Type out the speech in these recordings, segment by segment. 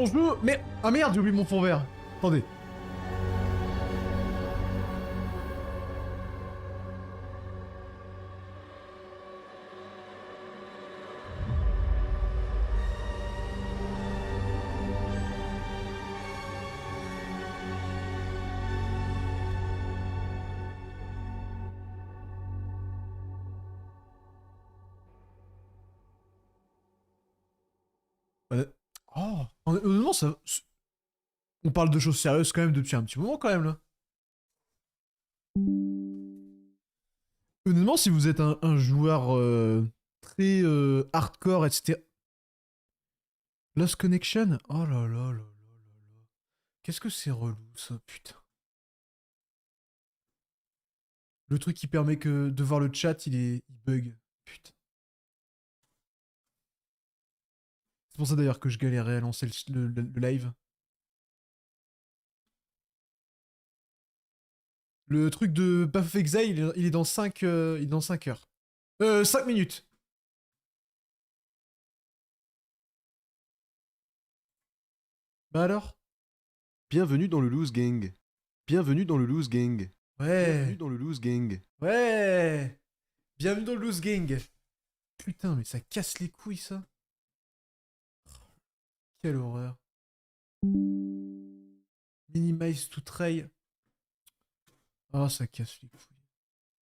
jeu. Mais ah merde, j'ai oublié mon fond vert. Attendez. Oh, honnêtement, ça. On parle de choses sérieuses quand même depuis un petit moment quand même là. Honnêtement, si vous êtes un joueur très hardcore, etc. Lost Connection? Oh là là là là là là. Qu'est-ce que c'est relou ça, putain. Le truc qui permet que de voir le chat, il bug. Putain. C'est pour ça d'ailleurs que je galérais à lancer le live. Le truc de Path of Exile, il est dans 5 il est dans 5 heures. 5 minutes. Bah alors? Bienvenue dans le Loose Gang. Bienvenue dans le Loose Gang. Bienvenue Ouais. dans le Loose Gang. Ouais. Bienvenue dans le Loose Gang. Putain, mais ça casse les couilles ça. Quelle horreur. Minimize to try. Ah, ça casse les couilles.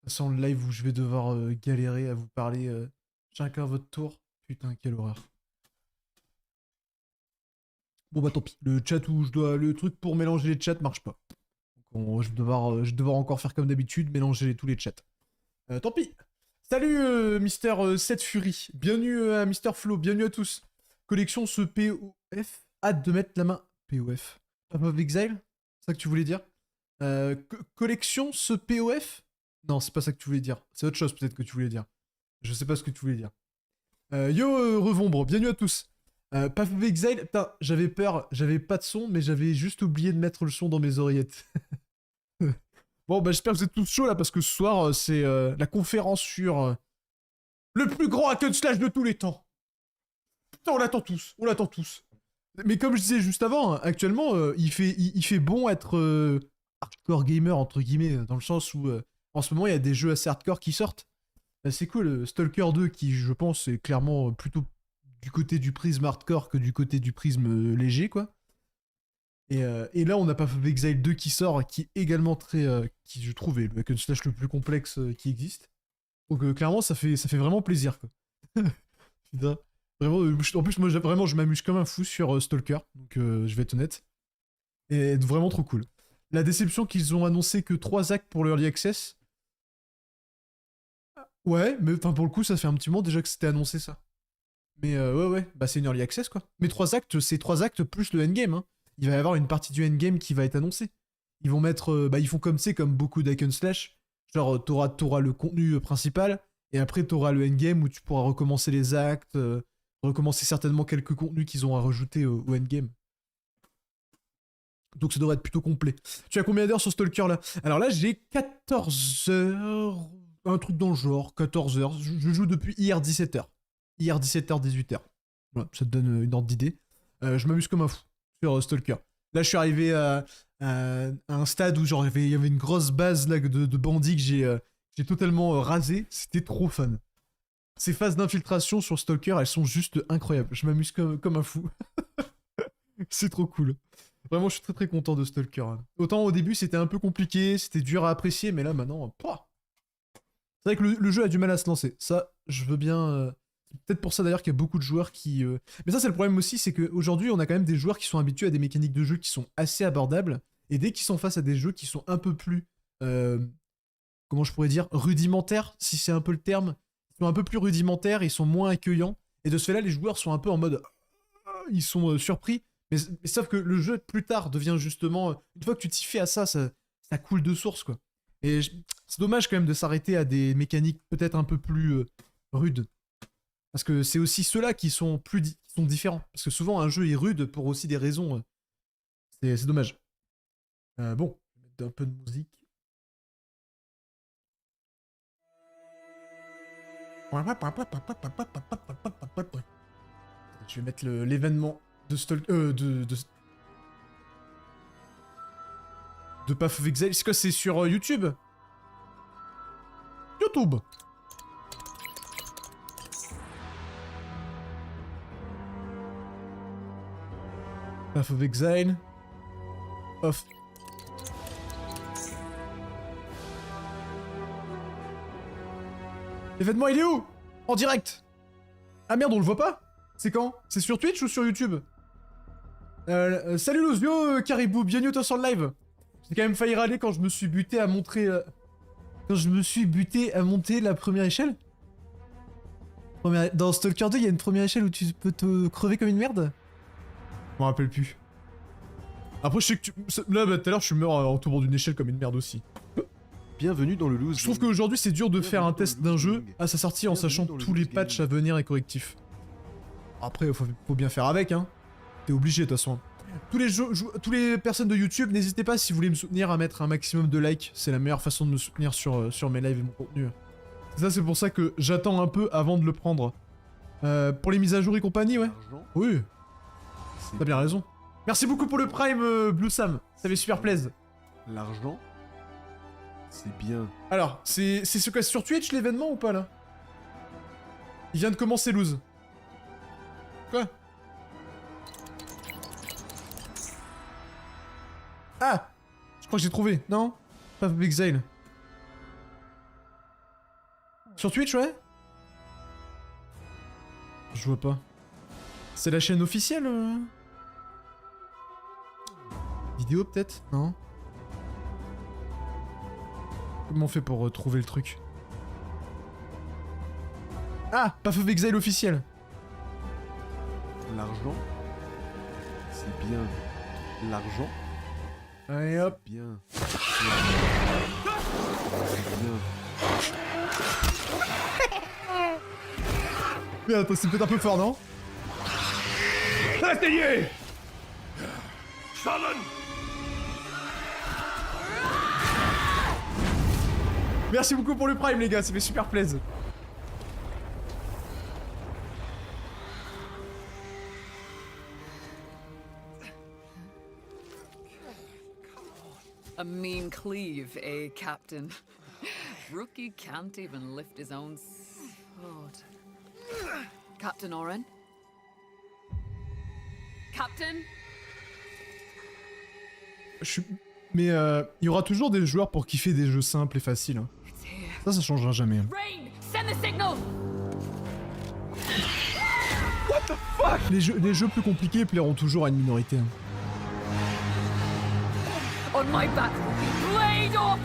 Ça sent le live où je vais devoir galérer à vous parler chacun à votre tour. Putain, quelle horreur. Bon bah tant pis. Le chat où je dois. Le truc pour mélanger les chats marche pas. Donc je vais devoir encore faire comme d'habitude, mélanger tous les chats. Tant pis. Salut Mister 7 Fury. Bienvenue à Mister Flo. Bienvenue à tous. Collection ce POF. Hâte de mettre la main. POF. Path of Exile? C'est ça que tu voulais dire? Collection ce POF? Non, c'est pas ça que tu voulais dire. C'est autre chose peut-être que tu voulais dire. Je sais pas ce que tu voulais dire. Yo Revombre, bienvenue à tous. Path of Exile, putain, j'avais peur, j'avais pas de son, mais j'avais juste oublié de mettre le son dans mes oreillettes. Bon, bah j'espère que vous êtes tous chauds là, parce que ce soir, c'est la conférence sur le plus grand Hacknslash de tous les temps. Putain, on l'attend tous, on l'attend tous. Mais comme je disais juste avant, hein, actuellement, il fait bon être hardcore gamer, entre guillemets, dans le sens où en ce moment, il y a des jeux assez hardcore qui sortent. C'est cool, Stalker 2, qui, je pense, est clairement plutôt du côté du prisme hardcore que du côté du prisme léger, quoi. Et là, on a Path of Exile 2 qui sort, qui est également très... qui, je trouve, est le hack and slash le plus complexe qui existe. Donc, clairement, ça fait vraiment plaisir, quoi. Putain. Vraiment, en plus, moi, vraiment, je m'amuse comme un fou sur Stalker, donc je vais être honnête. Et vraiment trop cool. La déception qu'ils ont annoncé que 3 actes pour l'Early Access. Ouais, mais enfin, pour le coup, ça fait un petit moment déjà que c'était annoncé, ça. Mais ouais, bah c'est une Early Access, quoi. Mais 3 actes, c'est 3 actes plus le endgame, hein. Il va y avoir une partie du endgame qui va être annoncée. Ils vont mettre... bah, ils font comme c'est, comme beaucoup d'Hacknslash. Genre, t'auras le contenu principal, et après, t'auras le endgame où tu pourras recommencer les actes, recommencer certainement quelques contenus qu'ils ont à rajouter au endgame. Donc ça devrait être plutôt complet. Tu as combien d'heures sur Stalker, là? Alors là, j'ai 14 heures... Un truc dans le genre, 14 heures. Je joue depuis hier 17h. Hier 17h, 18h. Voilà, ça te donne une ordre d'idée. Je m'amuse comme un fou sur Stalker. Là, je suis arrivé à un stade où genre, il y avait une grosse base là, de bandits que j'ai totalement rasé. C'était trop fun. Ces phases d'infiltration sur Stalker, elles sont juste incroyables. Je m'amuse comme un fou. C'est trop cool. Vraiment, je suis très très content de Stalker. Hein. Autant au début, c'était un peu compliqué, c'était dur à apprécier, mais là, maintenant, pouah. C'est vrai que le jeu a du mal à se lancer. Ça, je veux bien... C'est peut-être pour ça d'ailleurs qu'il y a beaucoup de joueurs qui... Mais ça, c'est le problème aussi, c'est qu'aujourd'hui, on a quand même des joueurs qui sont habitués à des mécaniques de jeu qui sont assez abordables, et dès qu'ils sont face à des jeux qui sont un peu plus... comment je pourrais dire? Rudimentaires, si c'est un peu le terme. Ils sont un peu plus rudimentaires, ils sont moins accueillants, et de ce fait-là, les joueurs sont un peu en mode... Ils sont surpris, mais sauf que le jeu, plus tard, devient justement... Une fois que tu t'y fais à ça, ça coule de source, quoi. Et c'est dommage quand même de s'arrêter à des mécaniques peut-être un peu plus rudes. Parce que c'est aussi ceux-là qui sont qui sont différents. Parce que souvent un jeu est rude pour aussi des raisons. C'est dommage. Bon, je vais mettre un peu de musique. Je vais mettre l'événement De Path of Exile. C'est quoi, c'est sur YouTube? YouTube. Path of Exile. Off. L'événement, il est où? En direct. Ah merde, on le voit pas? C'est quand? C'est sur Twitch ou sur YouTube? Salut Lozio, Caribou, bienvenue toi sur le live. J'ai quand même failli râler quand je me suis buté à montrer... Quand je me suis buté à monter la première échelle. Dans Stalker 2, il y a une première échelle où tu peux te crever comme une merde. Je m'en rappelle plus. Après, je sais que tu... Là, bah, tout à l'heure, je meurs en tombant d'une échelle comme une merde aussi. Bienvenue dans le loose. Je trouve qu'aujourd'hui, c'est dur de faire un test d'un jeu à sa sortie en sachant tous les patchs à venir et correctifs. Après, faut bien faire avec, hein. T'es obligé, de toute façon. Tous les personnes de YouTube, n'hésitez pas si vous voulez me soutenir à mettre un maximum de likes. C'est la meilleure façon de me soutenir sur mes lives et mon contenu. C'est pour ça que j'attends un peu avant de le prendre. Pour les mises à jour et compagnie, ouais. Oui. T'as bien raison. Merci beaucoup pour le Prime, Blue Sam. Ça fait super plaisir. L'argent, c'est bien. Alors, c'est ce que sur Twitch l'événement ou pas là? Il vient de commencer, Lose. Quoi? Ah! Je crois que j'ai trouvé, non? Path of Exile. Sur Twitch, ouais? Je vois pas. C'est la chaîne officielle Vidéo peut-être? Non? Comment on fait pour retrouver le truc? Ah! Path of Exile officiel. L'argent, c'est bien. L'argent, allez hop. bien. C'est bien. Mais attends, c'est peut-être un peu fort, non? Essayez! Merci beaucoup pour le Prime, les gars, ça fait super plaisir. A mean cleave, eh, Captain? Rookie can't even lift his own sword. Captain Oren? Captain? Mais il y aura toujours des joueurs pour kiffer des jeux simples et faciles. Hein. Ça changera jamais. Hein. Rain, send the signal! What the fuck? Les jeux plus compliqués plairont toujours à une minorité. Hein. On my back, blade up!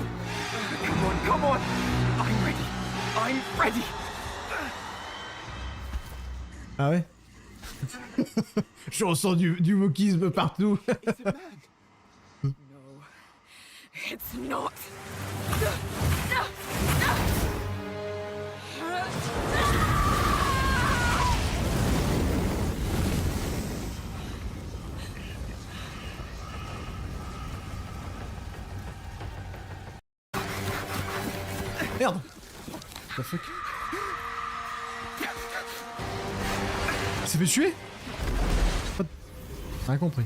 Come on! I'm ready! I'm ready! Ah ouais? Je ressens du wokisme partout. It's a man! No, it's not. Merde! What the fuck? Il s'est fait tuer? Rien compris.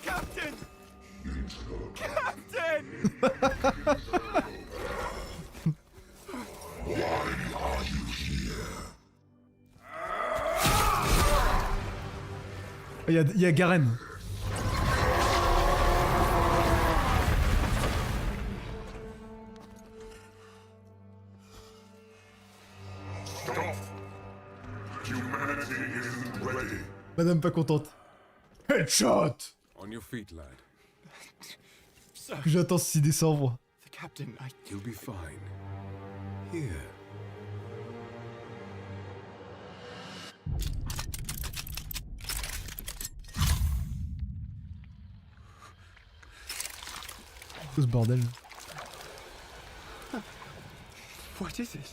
Captain! Captain! Il y a Garen. Madame pas contente. Headshot! On your feet, lad. Que j'attends 6 décembre. The captain, You'll be fine. Here. Tout ce bordel. What is this?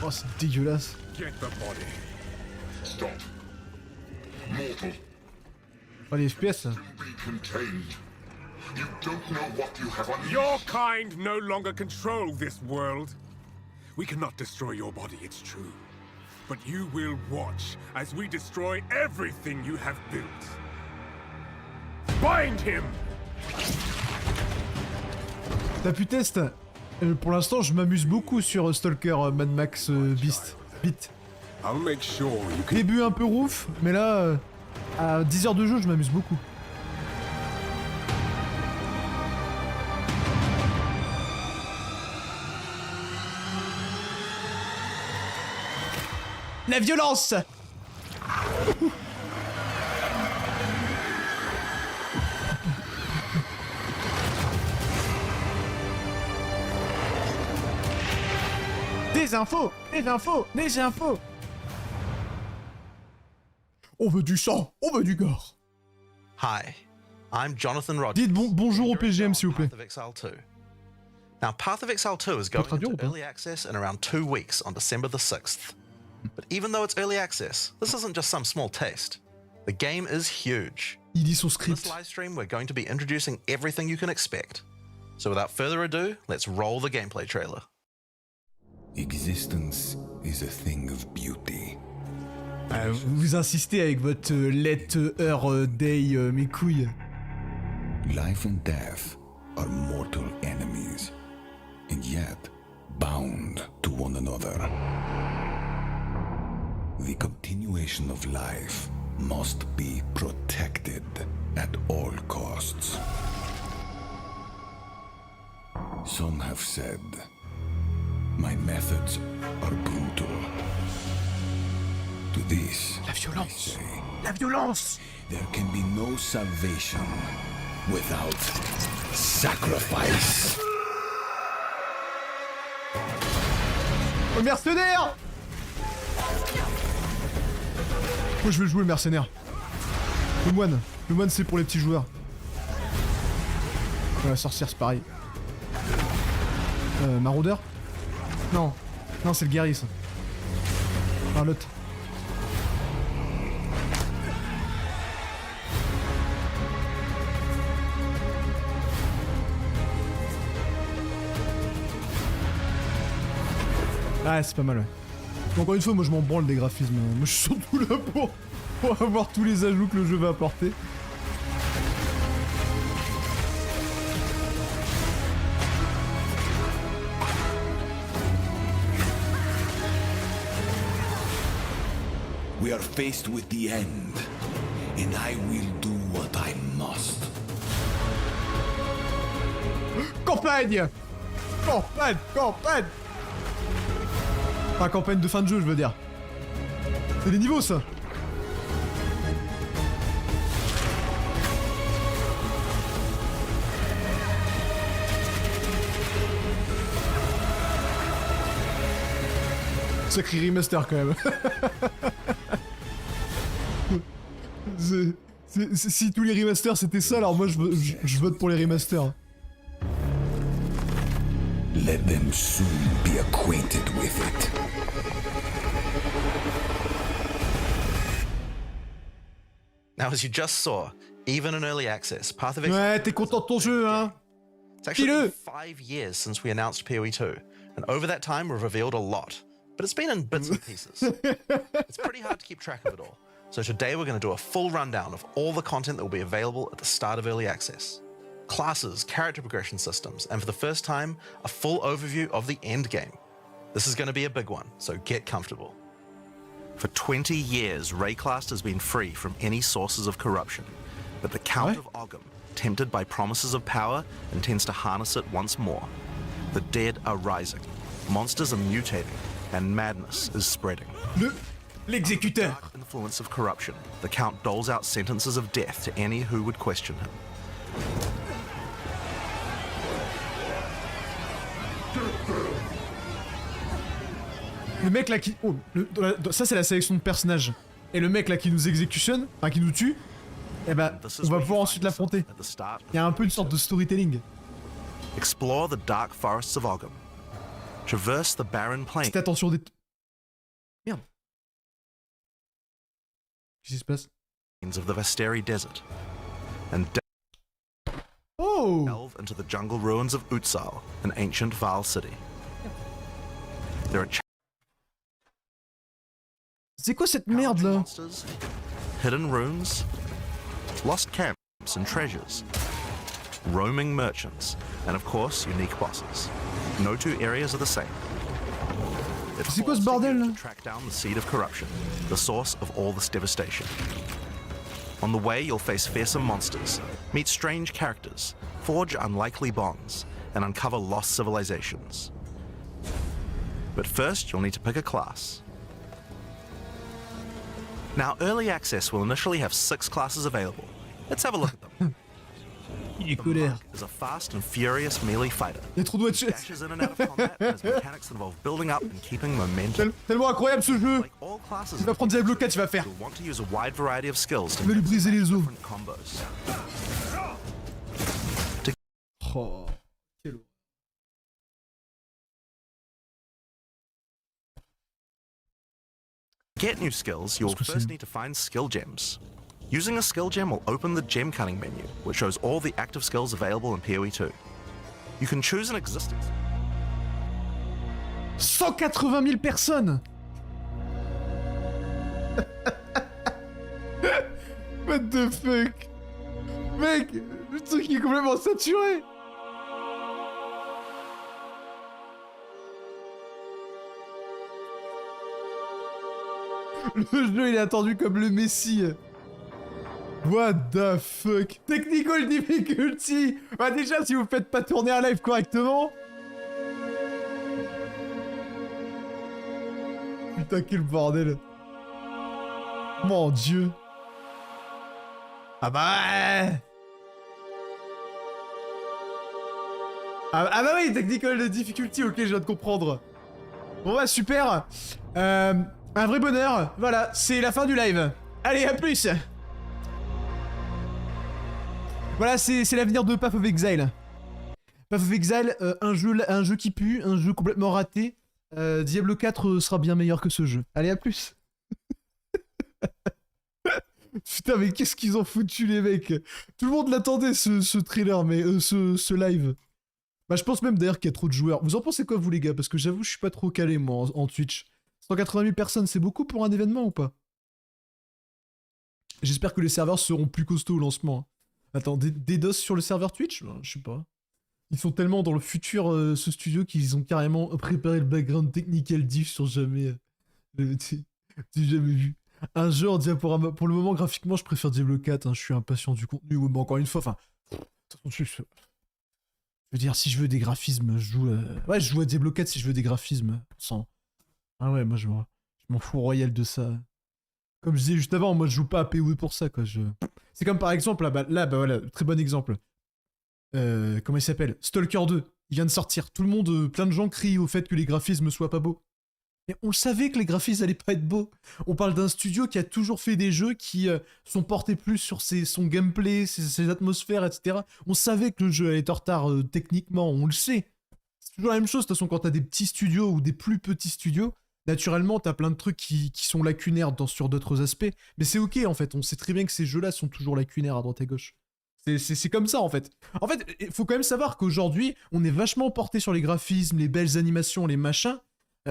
Oh, c'est dégueulasse. Get the body. Stop. Mortal, Oh, les FPS. be contained. You don't know what you have unleashed. Your kind no longer control this world. We cannot destroy your body, it's true. But you will watch as we destroy everything you have built. Bind him! T'as pu test. Pour l'instant, je m'amuse beaucoup sur Stalker Mad Max Beast. Beat. I'll make sure you can... Début un peu rouf, mais là, à 10 heures de jeu, je m'amuse beaucoup. La violence! Des infos! Des infos! Des infos! On veut du sang! On veut du gore! Hi, I'm Jonathan Rogers. Dites bonjour au PGM, s'il vous plaît. Path of Exile 2. Now, Path of Exile 2 is going traduire ou into pas? early access in around 2 weeks on December the 6th. But even though it's early access, this isn't just some small taste. The game is huge. Il lit son In this script. live stream, we're going to be introducing everything you can expect. So without further ado, let's roll the gameplay trailer. Existence is a thing of beauty. Vous insistez avec votre let heure day mes couilles. Life and death are mortal enemies, and yet bound to one another. The continuation of life must be protected at all costs. Some have said, my methods are brutal. To this, La I violence. say, La violence! there can be no salvation without sacrifice. Le mercenaire! Moi je veux jouer le mercenaire. Le moine. Le moine c'est pour les petits joueurs. Ouais, la sorcière c'est pareil. Maraudeur? Non. Non, c'est le guerrier ça. Ah, l'autre. Ah, c'est pas mal, ouais. Encore une fois, moi je m'en branle des graphismes. Moi je suis surtout là pour avoir tous les ajouts que le jeu va apporter. We are faced with the end, and I will do what I must. Campagne! Campagne! Campagne! Enfin, campagne de fin de jeu, je veux dire. C'est des niveaux, ça! Sacré remaster, quand même. Si tous les remasters c'était ça, alors moi je vote pour les remasters. Let them soon be acquainted with it. Now, as you just saw, even in early access, Path of Exile Ouais, t'es content de ton jeu, hein? It's actually Dis-le. been 5 years since we announced PoE 2, and over that time we've revealed a lot, but it's been in bits and pieces. It's pretty hard to keep track of it all, so today we're going to do a full rundown of all the content that will be available at the start of early access. Classes, character progression systems, and for the first time, a full overview of the end game. This is going to be a big one, so get comfortable. For 20 years, Rayclast has been free from any sources of corruption, but the Count of Ogham, tempted by promises of power, intends to harness it once more. The dead are rising, monsters are mutating, and madness is spreading. L'exécuteur. Dark influence of corruption, the Count doles out sentences of death to any who would question him. Le mec là qui... Oh, ça c'est la sélection de personnages. Et le mec là qui nous exécutionne, enfin qui nous tue, eh ben, This is on va where you pouvoir find ensuite l'affronter. yourself at the start of Il y a un peu une sorte de storytelling. Explore the dark forests of Ogham. Traverse the barren plains Petite attention Merde. Qu'est-ce qui se passe? of the Vesteri Desert, and Oh! delve into the jungle ruins of Utsal, an ancient Val city. There are C'est quoi cette merde là? monsters, hidden runes, lost camps and treasures, roaming merchants, and of course, unique bosses. No two areas are the same. It C'est quoi ce falls to bordel you là? to track down the seed of corruption, the source of all this devastation. On the way, you'll face fearsome monsters, meet strange characters, forge unlikely bonds, and uncover lost civilizations. But first, you'll need to pick a class. Now, Early Access will initially have 6 classes available. Let's have a look at them. Il est The colère. Monk is a fast and furious melee fighter. Il y a trop de watch. Dashes in and out of combat, and his mechanics involve building up and keeping momentum. Tellement incroyable ce jeu. Like all classes, Il va prendre Diablo 4, il va faire. you'll want to use a wide variety of skills to Il va lui mix briser les os. different combos. Oh, quel horreur. To get new skills, you'll Qu'est-ce que first c'est? need to find skill gems. Using a skill gem will open the gem cutting menu, which shows all the active skills available in PoE 2. You can choose an existing 180 000 personnes. What the fuck? Mec, le truc est complètement saturé. Le jeu il est attendu comme le messie. What the fuck? Technical difficulty. Bah déjà si vous faites pas tourner un live correctement. Putain quel bordel. Mon dieu. Ah bah ouais. Ah bah oui, technical difficulty, ok, je viens de comprendre. Bon bah super. Un vrai bonheur. Voilà, c'est la fin du live. Allez, à plus. Voilà, c'est l'avenir de Path of Exile. Path of Exile, un jeu qui pue, un jeu complètement raté. Diablo 4 sera bien meilleur que ce jeu. Allez, à plus. Putain, mais qu'est-ce qu'ils ont foutu, les mecs. Tout le monde l'attendait, ce trailer, mais ce live. Bah, je pense même d'ailleurs qu'il y a trop de joueurs. Vous en pensez quoi, vous, les gars? Parce que j'avoue, je suis pas trop calé, moi, en Twitch. 180 000 personnes, c'est beaucoup pour un événement ou pas? J'espère que les serveurs seront plus costauds au lancement. Attends, des DOS sur le serveur Twitch? Je sais pas. Ils sont tellement dans le futur, ce studio, qu'ils ont carrément préparé le background technical diff sur jamais... J'ai jamais vu. Un jeu en diaporama. Pour le moment, graphiquement, je préfère Diablo 4. Hein, je suis impatient du contenu. Ouais, mais encore une fois, enfin... Je veux dire, si je veux des graphismes, je joue... Ouais, je joue à Diablo 4 si je veux des graphismes. Sans... Ah ouais, moi, je m'en fous royal de ça. Comme je disais juste avant, moi, je joue pas à PoE pour ça, quoi. C'est comme, par exemple, là, bah voilà, très bon exemple. Comment il s'appelle? Stalker 2. Il vient de sortir. Tout le monde, plein de gens crient au fait que les graphismes soient pas beaux. Mais on le savait que les graphismes allaient pas être beaux. On parle d'un studio qui a toujours fait des jeux qui sont portés plus sur son gameplay, ses atmosphères, etc. On savait que le jeu allait être en retard techniquement, on le sait. C'est toujours la même chose, de toute façon, quand t'as des petits studios ou des plus petits studios, naturellement, t'as plein de trucs qui sont lacunaires sur d'autres aspects. Mais c'est ok, en fait, on sait très bien que ces jeux-là sont toujours lacunaires à droite et gauche. C'est comme ça, en fait. En fait, il faut quand même savoir qu'aujourd'hui, on est vachement porté sur les graphismes, les belles animations, les machins.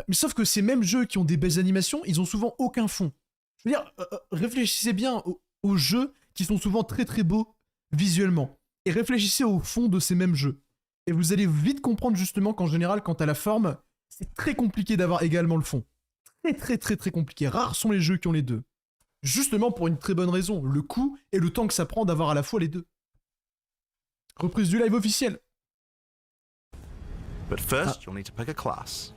Mais sauf que ces mêmes jeux qui ont des belles animations, ils ont souvent aucun fond. Je veux dire, réfléchissez bien aux jeux qui sont souvent très très beaux visuellement. Et réfléchissez au fond de ces mêmes jeux. Et vous allez vite comprendre justement qu'en général, quant à la forme, c'est très compliqué d'avoir également le fond. Très très très très compliqué. Rares sont les jeux qui ont les deux. Justement pour une très bonne raison. Le coût et le temps que ça prend d'avoir à la fois les deux. Reprise du live officiel. But first, you'll need to pick a class.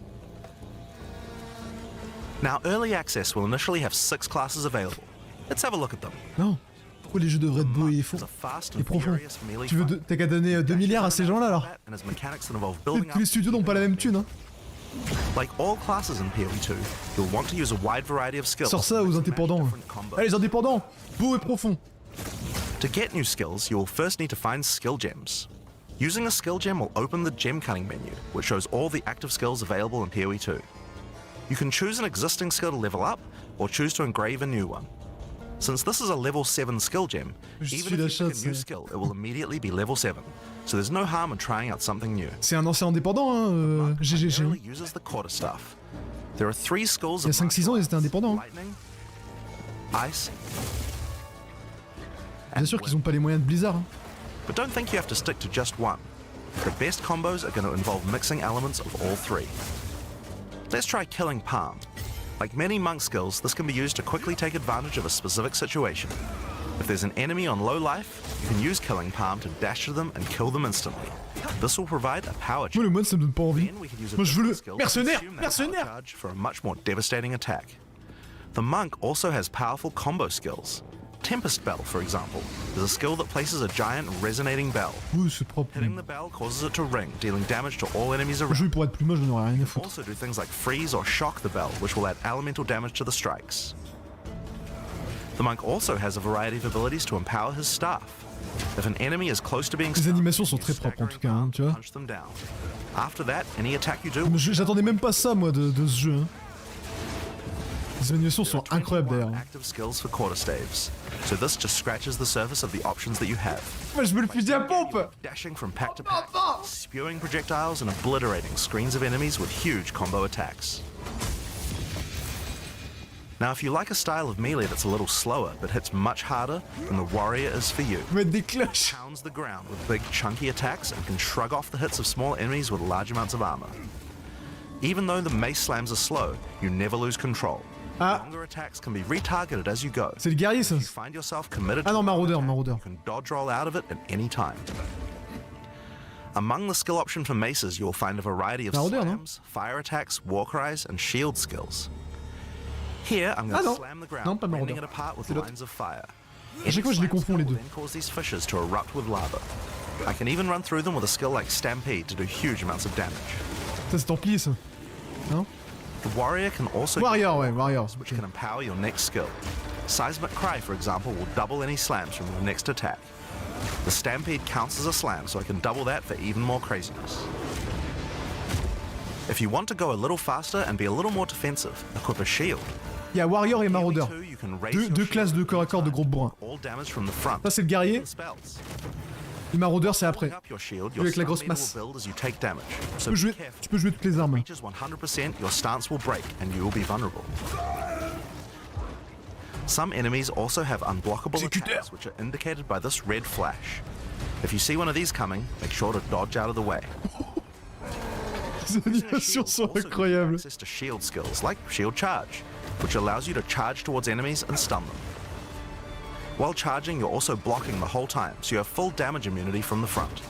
Now, Early Access will initially have 6 classes available. Let's have a look at them. Non. Pourquoi les jeux devraient être beaux et Is a fast and profonds? furious melee Tu veux fighter. t'as qu'à donner 2 milliards à ces gens-là alors? And his mechanics involve building Tous les up studios n'ont pas la même thune, hein. Like all classes in PoE 2, you'll want to use a wide variety of skills. Sors ça aux indépendants. Allez, les indépendants, beaux et profonds. To get new skills, you will first need to find skill gems. Using a skill gem will open the gem cutting menu, which shows all the active skills available in PoE 2. You can choose an existing skill to level up, or choose to engrave a new one. Since this is a level 7 skill gem, even if you pick a new skill, it will immediately be level 7. So there's no harm in trying out something new. C'est un ancien indépendant, hein, GGG. Primarily uses the quarterstaff. There are 3 skills Il y a of 5-6 ans, ils étaient indépendants. Hein. lightning, ice, Bien sûr qu'ils ont pas les moyens de Blizzard. Hein. but don't think you have to stick to just one. The best combos are going to involve mixing elements of all 3. Let's try Killing Palm. Like many monk skills, this can be used to quickly take advantage of a specific situation. If there's an enemy on low life, you can use Killing Palm to dash to them and kill them instantly. This will provide a power Moi, charge. le mode, ça me donne pas envie. Then we can use a Moi, je veux le different skill to mercenaire, consume that power mercenaire. charge for a much more devastating attack. The monk also has powerful combo skills. Tempest Bell, for example, is a skill that places a giant resonating bell. Oui, c'est propre. Hitting the bell causes it to ring, dealing damage to all enemies Le around. jeu, pour être plus moche, j'en aurais rien à foutre. Also do things like freeze or shock the bell, which will add elemental damage to the strikes. The monk also has a variety of abilities to empower his staff. If an enemy is close to being Les stunned, animations sont use très propres en tout cas, staggering hein, palm tu to vois. punch them down. After that, any attack you do Mais j'attendais même pas ça, moi, de ce jeu. Hein. Les animations sont incroyables d'ailleurs. Hein. active skills for quarterstaves. So this just scratches the surface of the options that you have. Moi, je veux le fusil à pompe. Dashing from pack to pack, spewing projectiles and obliterating screens of enemies with huge combo attacks. Now, if you like a style of melee that's a little slower but hits much harder, then the warrior is for you. Mettre des cloches. Pounds the ground with big chunky attacks and can shrug off the hits of small enemies with large amounts of armor. Even though the mace slams are slow, you never lose control. Ah, Longer attacks can be retargeted as you go. c'est le guerrier ça. You find yourself committed Ah to non, a maraudeur, attack, maraudeur. you can dodge roll out of it at any time. Among the skill option for maces, you will find a variety of Maraudeur, non? slams, fire attacks, war cries, and shield skills. Here, I'm going Ah to non. slam the ground, Non, pas rending maraudeur. it apart with C'est l'autre. lines of fire. À chaque fois, je les confonds les deux. Then cause these fissures to erupt with lava. I can even run through them with a skill like Stampede to do huge amounts of damage. Ça, c'est Templier ça. Non? The warrior can also Warrior, use ouais, warrior. which can empower your next skill. Seismic Cry, for example, will double any slams from your next attack. The Stampede counts as a slam, so I can double that for even more craziness. If you want to go a little faster and be a little more defensive, equip a shield. Il y a Warrior et Here we Maraudeur. too, you can raise Deux, your deux shield classes de and corps à corps de groupe brun. all damage from the front. Ça, c'est le guerrier. And spells. Et Maraudeur, c'est après. Up your shield, Lui avec la your grosse stun masse. meter will build as you take damage. So Tu be peux, jouer, careful. tu peux jouer toutes les armes. Reaches 100%, your stance will break and you will be vulnerable. Some enemies also have unblockable Exécuteur. attacks, which are indicated by this red flash. If you see one of these coming, make sure to dodge out of the way. Les animations sont incroyables. Access to shield skills like Shield Charge, which allows you to charge towards enemies and stun them. While charging, you're also blocking the whole time, so you have full damage immunity from the front.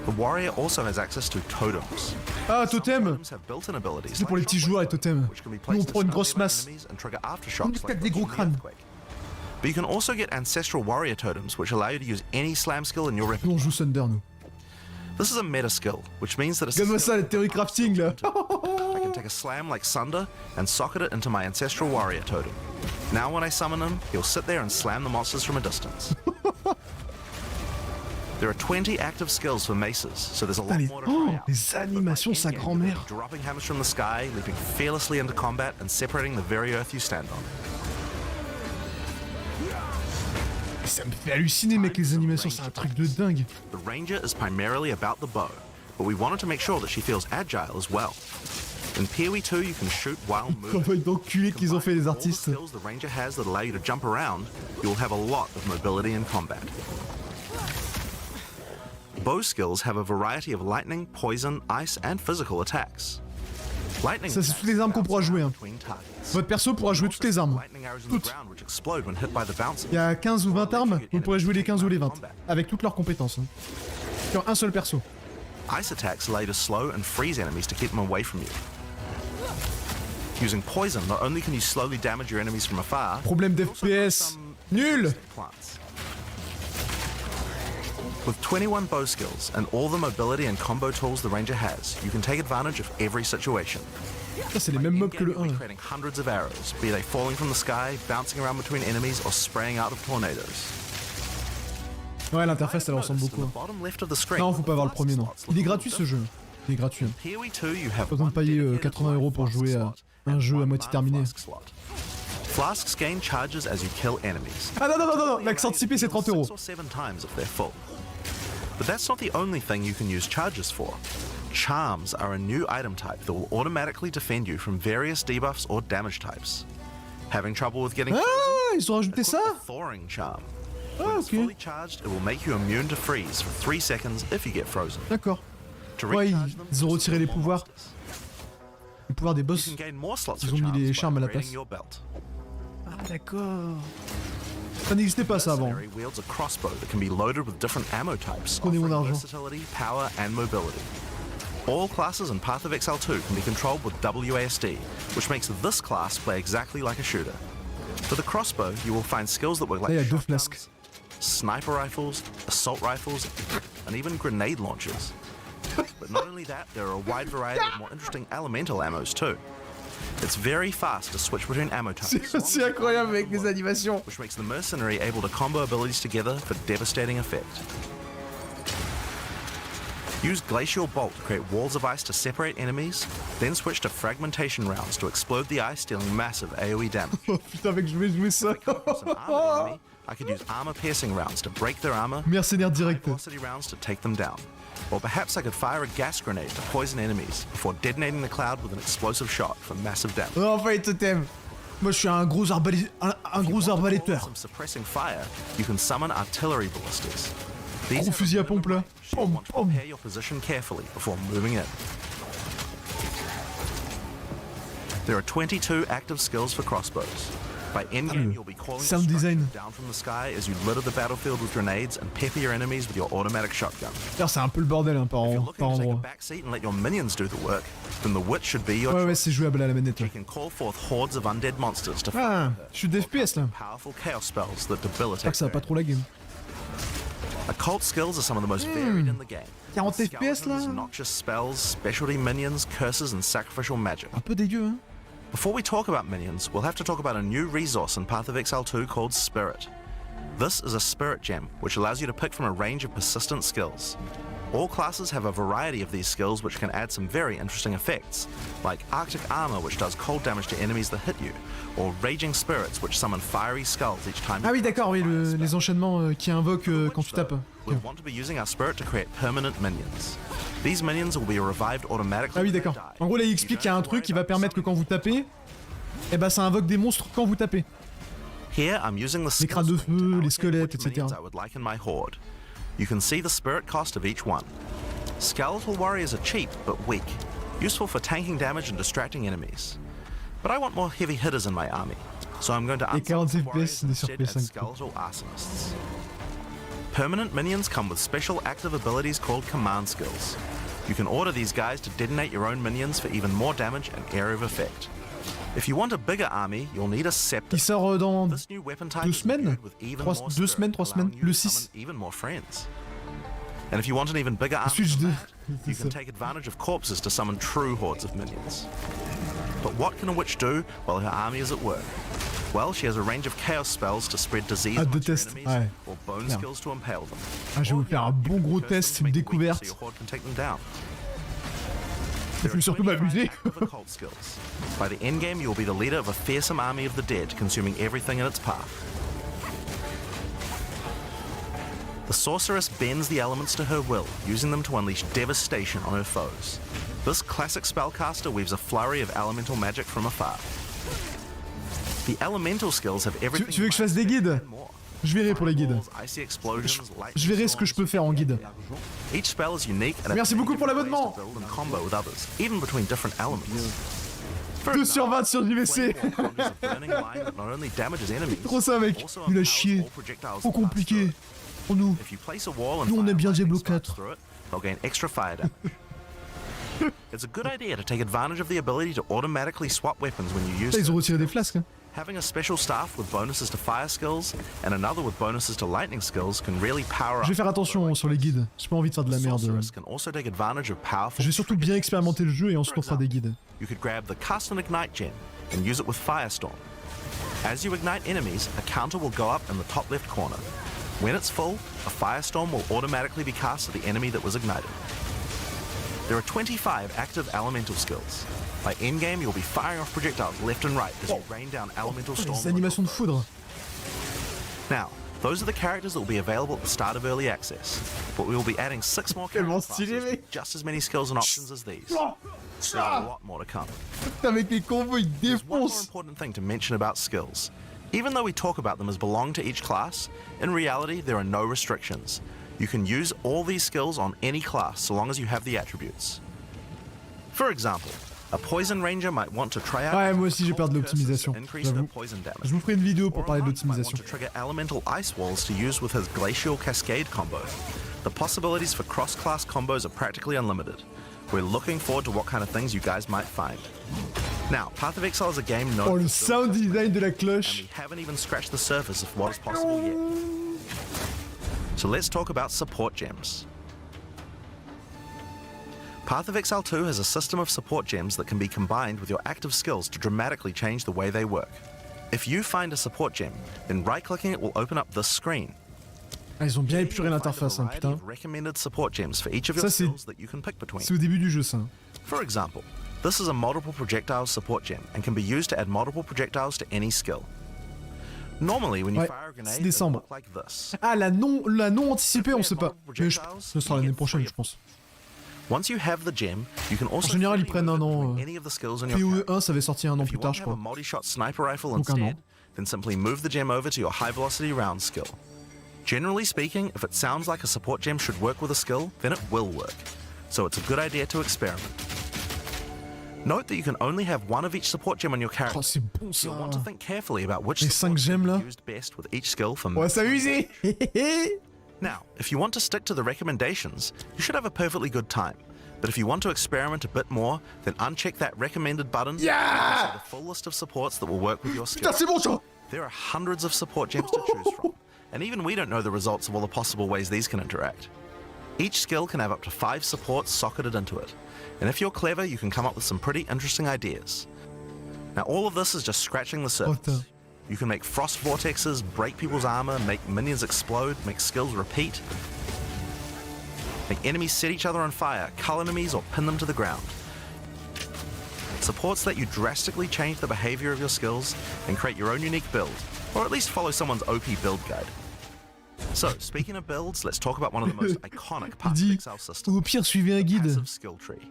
The warrior also has access to totems. Ah, Some totem. totems have built-in abilities C'est pour like les petits joueurs, les totems. which can be Nous, on placed prend to une stun grosse melee masse. enemies and trigger On aftershocks nous like pète des gros those from the crânes. earthquake. But you can also get ancestral warrior totems, which allow you to use any slam skill in your Nous, repertoire. on joue Thunder, nous. This is a meta skill, which means that it's Regarde-moi ça, la théorie crafting, là. I can take a slam like Sunder and socket it into my ancestral warrior totem. Now when I summon him, he'll sit there and slam the monsters from a distance. There are 20 active skills for maces, so there's a lot Putain, more to try out. les animations, sa grand-mère. Dropping hammers from the sky, leaping fearlessly into combat, and separating the very earth you stand on. Ça me fait halluciner, mec, les animations, c'est un truc de dingue. The ranger is primarily about the bow, but we wanted to make sure that she feels agile as well. In PoE 2, you can shoot while moving. Travail d'enculé qu'ils ont fait, les Combining all the artistes. skills the ranger has that allow you to jump around, you will have a lot of mobility in combat. Bow skills have a variety of lightning, poison, ice, and physical attacks. Lightning Ça, c'est attacks toutes les armes qu'on pourra bounce jouer, around hein. between targets. Votre perso pourra jouer toutes les armes. Lightning arrows in the Toutes. ground which explode when hit by the bouncers. Il y a 15 ou 20 armes, vous pourrez jouer les 15 ou les 20. Avec toutes leurs compétences. Hein. Sur un seul perso. Ice attacks allow you to slow and freeze enemies to keep them away from you. Using poison, not only can you slowly damage your enemies from afar, Problème but also cause d'FPS. some Nul. plants. With 21 bow skills and all the mobility and combo tools the ranger has, you can take advantage of every situation. Ça, c'est les mêmes mobs que le 1. In-game, là. you'll be creating hundreds of arrows, be they falling from the sky, bouncing around between enemies, or spraying out of tornadoes. Ouais, l'interface, elle ressemble Notice beaucoup. in the Hein. bottom left of the screen, Non, faut pas avoir le premier, non. slots Il est look a gratuit, little ce jeu. Il est gratuit. Hein. PoE 2, you have Pas besoin de payer 80 € pour jouer à un jeu à moitié terminé. Flasks gain charges as you kill enemies. Ah non, non, non, non, l'accès anticipé c'est 30 €. 6 or 7 times if they're full. But that's not the only thing you can use charges for. Charms are a new item type that will automatically defend you from various debuffs or damage types. Having trouble with getting frozen? Ah, ils ont rajouté ça? Equip the Thawing Charm. Ah, When it's ok. fully charged, it will make you immune to freeze for 3 seconds if you get frozen. D'accord. To Ouais, recharge them, ils ont retiré les more pouvoirs. monsters. Les pouvoirs des You boss. can gain more slots Ils for ont mis charms les by charmes à la upgrading place. your belt. Ah d'accord. Ça n'existait pas ça avant. Mercenary wields a crossbow that can be loaded with different ammo types, Prenez mon offering argent. versatility, power, and mobility. All classes in Path of Exile 2 can be controlled with WASD, which makes this class play exactly like a shooter. For the crossbow, you will find skills that work Là, il y like a deux shotguns, flasques. sniper rifles, assault rifles, and even grenade launchers. But not only that, there are a wide variety of more interesting elemental ammos too. It's very fast to switch between ammo types, C'est incroyable avec les animations. which makes the mercenary able to combo abilities together for devastating effect. Use Glacial Bolt to create walls of ice to separate enemies, then switch to Fragmentation rounds to explode the ice, dealing massive AoE damage. Oh putain mec, je vais jouer ça. Across an armored enemy, I could use armor-piercing rounds to break their armor, Mercenaire direct. velocity rounds to take them down. Or perhaps I could fire a gas grenade to poison enemies before detonating the cloud with an explosive shot for massive damage. Oh, enfin il totem. Moi je suis un gros un gros arbaléteur. Some suppressing fire, you can summon artillery ballistas. These Gros have a fusil à pompe là. You Pom, want to pom. prepare your position carefully before moving in. There are 22 active skills for crossbows. By endgame, you'll be calling Sound destruction design. down from the sky as you litter the battlefield with grenades and pepper your enemies with your automatic shotgun. D'ailleurs c'est un peu le bordel hein, par If you're looking to take a endroit. backseat and let your minions do the work, then the witch should be your Ouais ouais choice. c'est jouable à la manette. You Ouais. can call forth hordes of undead monsters to Ah, je suis d'FPS là. powerful chaos spells that J'espère debilitate. que ça va pas trop la game. Occult skills are some of the most varied in the game. 40 FPS là. Skeletons, noxious spells, specialty minions, curses, and sacrificial magic. Un peu dégueu hein. Before we talk about minions, we'll have to talk about a new resource in Path of Exile 2 called Spirit. This is a spirit gem, which allows you to pick from a range of persistent skills. All classes have a variety of these skills which can add some very interesting effects, like Arctic Armor, which does cold damage to enemies that hit you, or Raging Spirits, which summon fiery skulls each time Ah you oui cast d'accord, a oui, fire spell. les enchaînements qui invoquent quand tu Which, tapes. though, Ok. we'll want to be using our spirit to create permanent minions. These minions will be revived automatically. Ah oui when they d'accord. die. En gros là il You explique don't qu'il y a un have to truc worry qui va about permettre que quand summoning vous tapez, eh ben ça invoque des monstres quand vous tapez. Here, I'm using the Les crânes de skill screen to feu, les allocate squelettes, which etc. minions I would like in my horde. You can see the spirit cost of each one. Skeletal warriors are cheap but weak, useful for tanking damage and distracting enemies. But I want more heavy hitters in my army, so I'm going to Et 40 unsummon some FPS, warriors on est and sur instead add PS5. skeletal arsonists. Permanent minions come with special active abilities called command skills. You can order these guys to detonate your own minions for even more damage and area of effect. If you want a bigger army, you'll need a scepter. Il sort dans This new weapon type 2 is semaines imbued with even more 2 spirit, semaines, 3 allowing semaines, you to le summon 6. even more friends. And if you want an even bigger army, Switch than 2. that, you can take advantage of corpses to summon true hordes of minions. But what can a witch do while her army is at work? Well, she has a range of chaos spells to spread disease Ah, amongst deux your tests, enemies, ouais. or bone Bien. skills to impale them. Ah, je vais Or, vous faire un you bon can gros curse them test, to make une them weak découverte. so your horde can take them down. Je vais surtout 25 m'amuser. active occult skills. By the endgame, you will be the leader of a fearsome army of the dead, consuming everything in its path. The sorceress bends the elements to her will, using them to unleash devastation on her foes. This classic spellcaster weaves a flurry of elemental magic from afar. The elemental skills have everything. Tu veux que je fasse des guides? and more. Je verrai pour les guides. Fireballs, icy explosions, lightning Je verrai ce que je peux faire en guide. storms. Each spell is unique and Merci has beaucoup pour different ways l'abonnement. to build and combo with others, even between different elements. 2 sur 20 sur JVC. Flame Wall conjures a burning line that not only damages enemies, Trop ça mec. also Nul à empowers chier. all projectiles Trop that pass compliqué. through it. Pour nous. If you place a wall and Nous, on fire aime bien lightning Diablo sparks 4. through it, they'll gain extra fire damage. It's a good idea to take advantage of the ability to automatically swap weapons when you use Putain, ils ont them. retiré des flasques. Hein. Having a special staff with bonuses to fire skills and another with bonuses to lightning skills can really power Je vais up. faire attention sur les guides. J'ai pas envie de faire de la merde. Sorceress can also take advantage of powerful Je vais surtout bien expérimenter le jeu et ensuite on fera des guides. You could grab the Cast and Ignite gem and use it with Firestorm. As you ignite enemies, a counter will go up in the top left corner. When it's full, a Firestorm will automatically be cast to the enemy that was ignited. There are 25 active elemental skills. By endgame, you'll be firing off projectiles left and right as you rain down elemental storms. Les animations de foudre. Now, those are the characters that will be available at the start of early access, but we will be adding 6 more character classes with just as many skills and options as these. There's a lot more to come. Putain, avec les combos, il There's one more défonce. important thing to mention about skills. Even though we talk about them as belong to each class, in reality there are no restrictions. You can use all these skills on any class so long as you have the attributes. For example, a poison ranger might want to try out Ouais, moi aussi j'ai peur de l'optimisation, increase their j'avoue. poison damage. Je vous ferai une vidéo Or pour a parler de monk might l'optimisation. want to trigger elemental ice walls to use with his glacial cascade combo. The possibilities for cross-class combos are practically unlimited. We're looking forward to what kind of things you guys might find. Now, Path of Exile is a game known Oh, le for sound design de la and cloche. we haven't even scratched the surface of what is possible yet. So let's talk about support gems. Path of Exile 2 has a system of support gems that can be combined with your active skills to dramatically change the way they work. If you find a support gem, then right-clicking it will open up this screen. Ah, ils ont bien épuré You'll find a l'interface, hein, variety putain. of recommended support gems for each of your Ça, c'est- skills that you can pick between. C'est au début du jeu, ça. For example, this is a multiple projectiles support gem and can be used to add multiple projectiles to any skill. Normally, when you Ouais, fire a 6 grenade, it décembre. look like this. Ah, la non anticipée, on sait pas. Mais ce sera l'année prochaine, je pense. Once you have the gem, you can also En général, ils freely prennent un move it an, between any of the skills in your POE character. 1, ça avait sorti un an If plus you tard, want je to have a crois. multi-shot sniper rifle Donc un an. instead, then simply move the gem over to your high velocity round skill. Generally speaking, if it sounds like a support gem should work with a skill, then it will work. So it's a good idea to experiment. Note that you can only have one of each support gem on your character. Oh, c'est bon ça. You'll want to think carefully about which Les support 5 gem gemmes, là. is used best with each skill for On va s'amuser. Now, if you want to stick to the recommendations, you should have a perfectly good time. But if you want to experiment a bit more, then uncheck that recommended button. Yeah! And see the full list of supports that will work with your skill. Putain, c'est bon ça. There are hundreds of support gems to choose from, and even we don't know the results of all the possible ways these can interact. Each skill can have up to 5 supports socketed into it, and if you're clever, you can come up with some pretty interesting ideas. Now, all of this is just scratching the surface. Putain. You can make frost vortexes, break people's armor, make minions explode, make skills repeat, make enemies set each other on fire, cull enemies, or pin them to the ground. Supports let you drastically change the behavior of your skills and create your own unique build, or at least follow someone's OP build guide. So, speaking of builds, let's talk about one of the most iconic Il Path of dit, Exile systems. au pire, suivez un guide. Passive skill tree.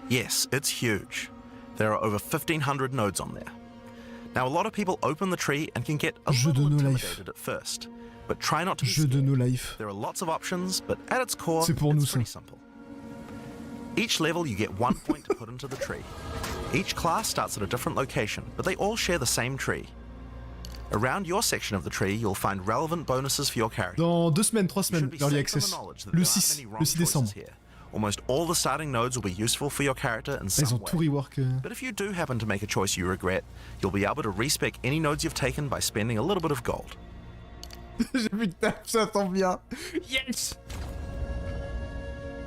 Yes, it's huge. There are over 1,500 nodes on there. Now, a lot of people open the tree and can get a Jeu de little no life. intimidated at first, but try not to be Jeu de scared. no life. There are lots of options, but at its core, C'est pour nous, it's pretty ça. simple. Each level, you get 1 point to put into the tree. Each class starts at a different location, but they all share the same tree. Around your section of the tree, you'll find relevant bonuses for your character. Dans 2 semaines, 3 You semaines, should be Early safe from Access. the knowledge that Le there aren't 6, many wrong le 6 décembre. choices here. Almost all the starting nodes will be useful for your character in Ils some ont tout way. rework. But if you do happen to make a choice you regret, you'll be able to respec any nodes you've taken by spending a little bit of gold. J'ai vu que ça tombe bien. Yes.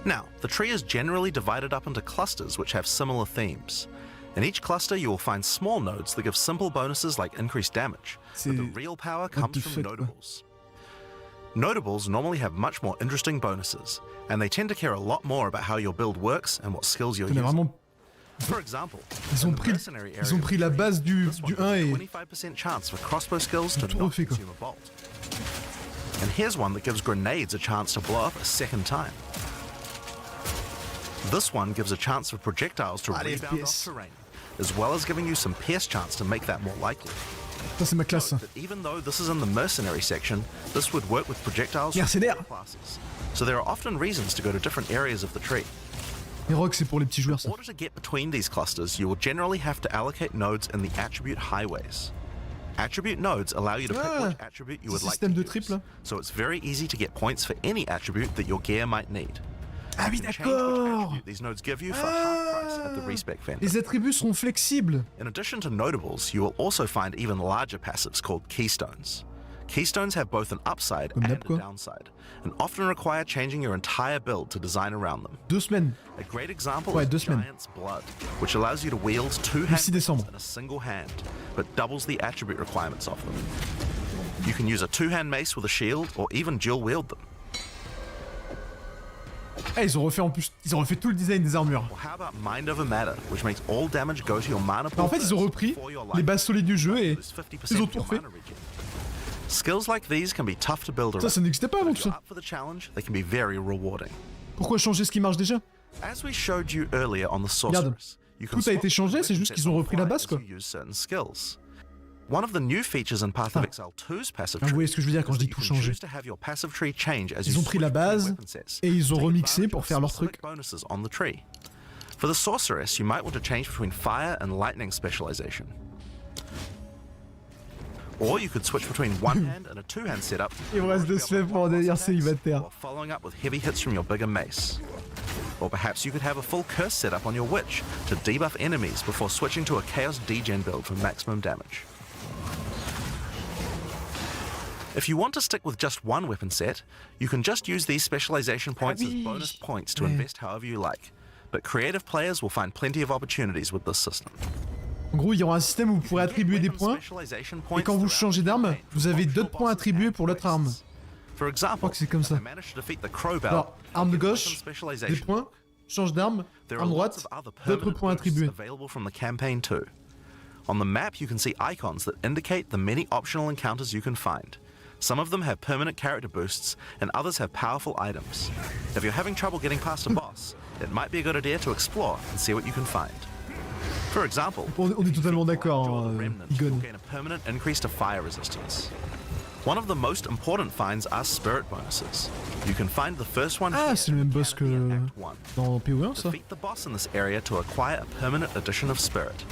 Now, the tree is generally divided up into clusters which have similar themes. In each cluster, you will find small nodes that give simple bonuses like increased damage, but the C'est real power what comes the from fuck, quoi. notables. Notables normally have much more interesting bonuses, and they tend to care a lot more about how your build works and what skills you're On a using. vraiment. For example, Ils in ont the pris, mercenary ils ont area pris of la the tree, base du this one 1 gives a et 25% chance for crossbow skills to Ils ont tout not refait, quoi. consume a bolt. And here's one that gives grenades a chance to blow up a second time. This one gives a chance for projectiles to Ah, les rebound FPS. off terrain, as well as giving you some pierce chance to make that more likely. Ça, c'est ma classe. Note that even though this is in the mercenary section, this would work with projectiles from Mercenaire. other classes. So there are often reasons to go to different areas of the tree. Les rocks, c'est pour les petits joueurs, ça. In order to get between these clusters, you will generally have to allocate nodes in the attribute highways. Attribute nodes allow you to pick Ah, which attribute you would like to système de use, triple, là. so it's very easy to get points for any attribute that your gear might need. Ah oui, You can change which d'accord. attribute these nodes give you for half price at the respec vendor. Les attributs seront flexibles. In addition to notables, you will also find even larger passives called keystones. Keystones have both an upside Comme and d'hab, a quoi. downside, and often require changing your entire build to design around them. 2 semaines. A great example Ouais, is 2 semaines. Giant's Blood, which allows you to wield 2 Le hand 6 décembre. in a single hand, but doubles the attribute requirements of them. You can use a 2-hand mace with a shield, or even dual wield them. Ah, ils ont refait en plus, ils ont refait tout le design des armures. Or how about Mind Over Matter, which makes all damage go to your mana Bah, en fait, ils ont repris les bases solides du jeu et ils ont tout refait. Skills like these can be tough to build around. Ça n'existait pas avant tout If you're ça. up for the challenge, they can be very rewarding. Pourquoi changer ce qui marche déjà? As we showed you earlier on the Sorceress, you can Tout a été swap changé, c'est juste qu'ils ont repris la base, quoi. as you use certain skills. One of the new features in Path of Exile 2's passive Ah, vous tree voyez ce que je veux dire quand je is dis that tout you can changer. choose to have your passive tree change as Ils you ont pris la switch between base weapon sets, et ils ont taking remixé advantage pour of faire leur specific truc. bonuses on the tree. For the Sorceress, you might want to change between fire and lightning specialization. Or you could switch between one hand and a two-hand setup. Il me reste 2 semaines pour en délire célibataire. While following up with heavy hits from your bigger mace. Or perhaps you could have a full curse setup on your witch to debuff enemies before switching to a chaos degen build for maximum damage. If you want to stick with just one weapon set, you can just use these specialization points as bonus points to invest however you like. But creative players will find plenty of opportunities with this system. En gros, il y aura un système où vous pourrez attribuer des points, et quand vous changez d'arme, vous avez d'autres points attribués pour l'autre arme. For example, Je crois que c'est comme ça. I managed to defeat the Crowbell. Alors, arme de gauche, des Specialization. points, change d'arme, There are arme lots droite, of other d'autres permanent points boosts attribués. available from the campaign too. On the map, you can see icons that indicate the many optional encounters you can find. Some of them have permanent character boosts, and others have powerful items. If you're having trouble getting past a boss, it might be a good idea to explore and see what you can find. For example, On est totalement Draw d'accord, the hein, Remnant, Igon. you'll gain a permanent increase to fire resistance. One of the most important finds are spirit bonuses. You can find the first one Ah, here c'est le même in boss que Canopy in Act 1. dans POE1, ça. Defeat the boss in this area to acquire a permanent addition of spirit.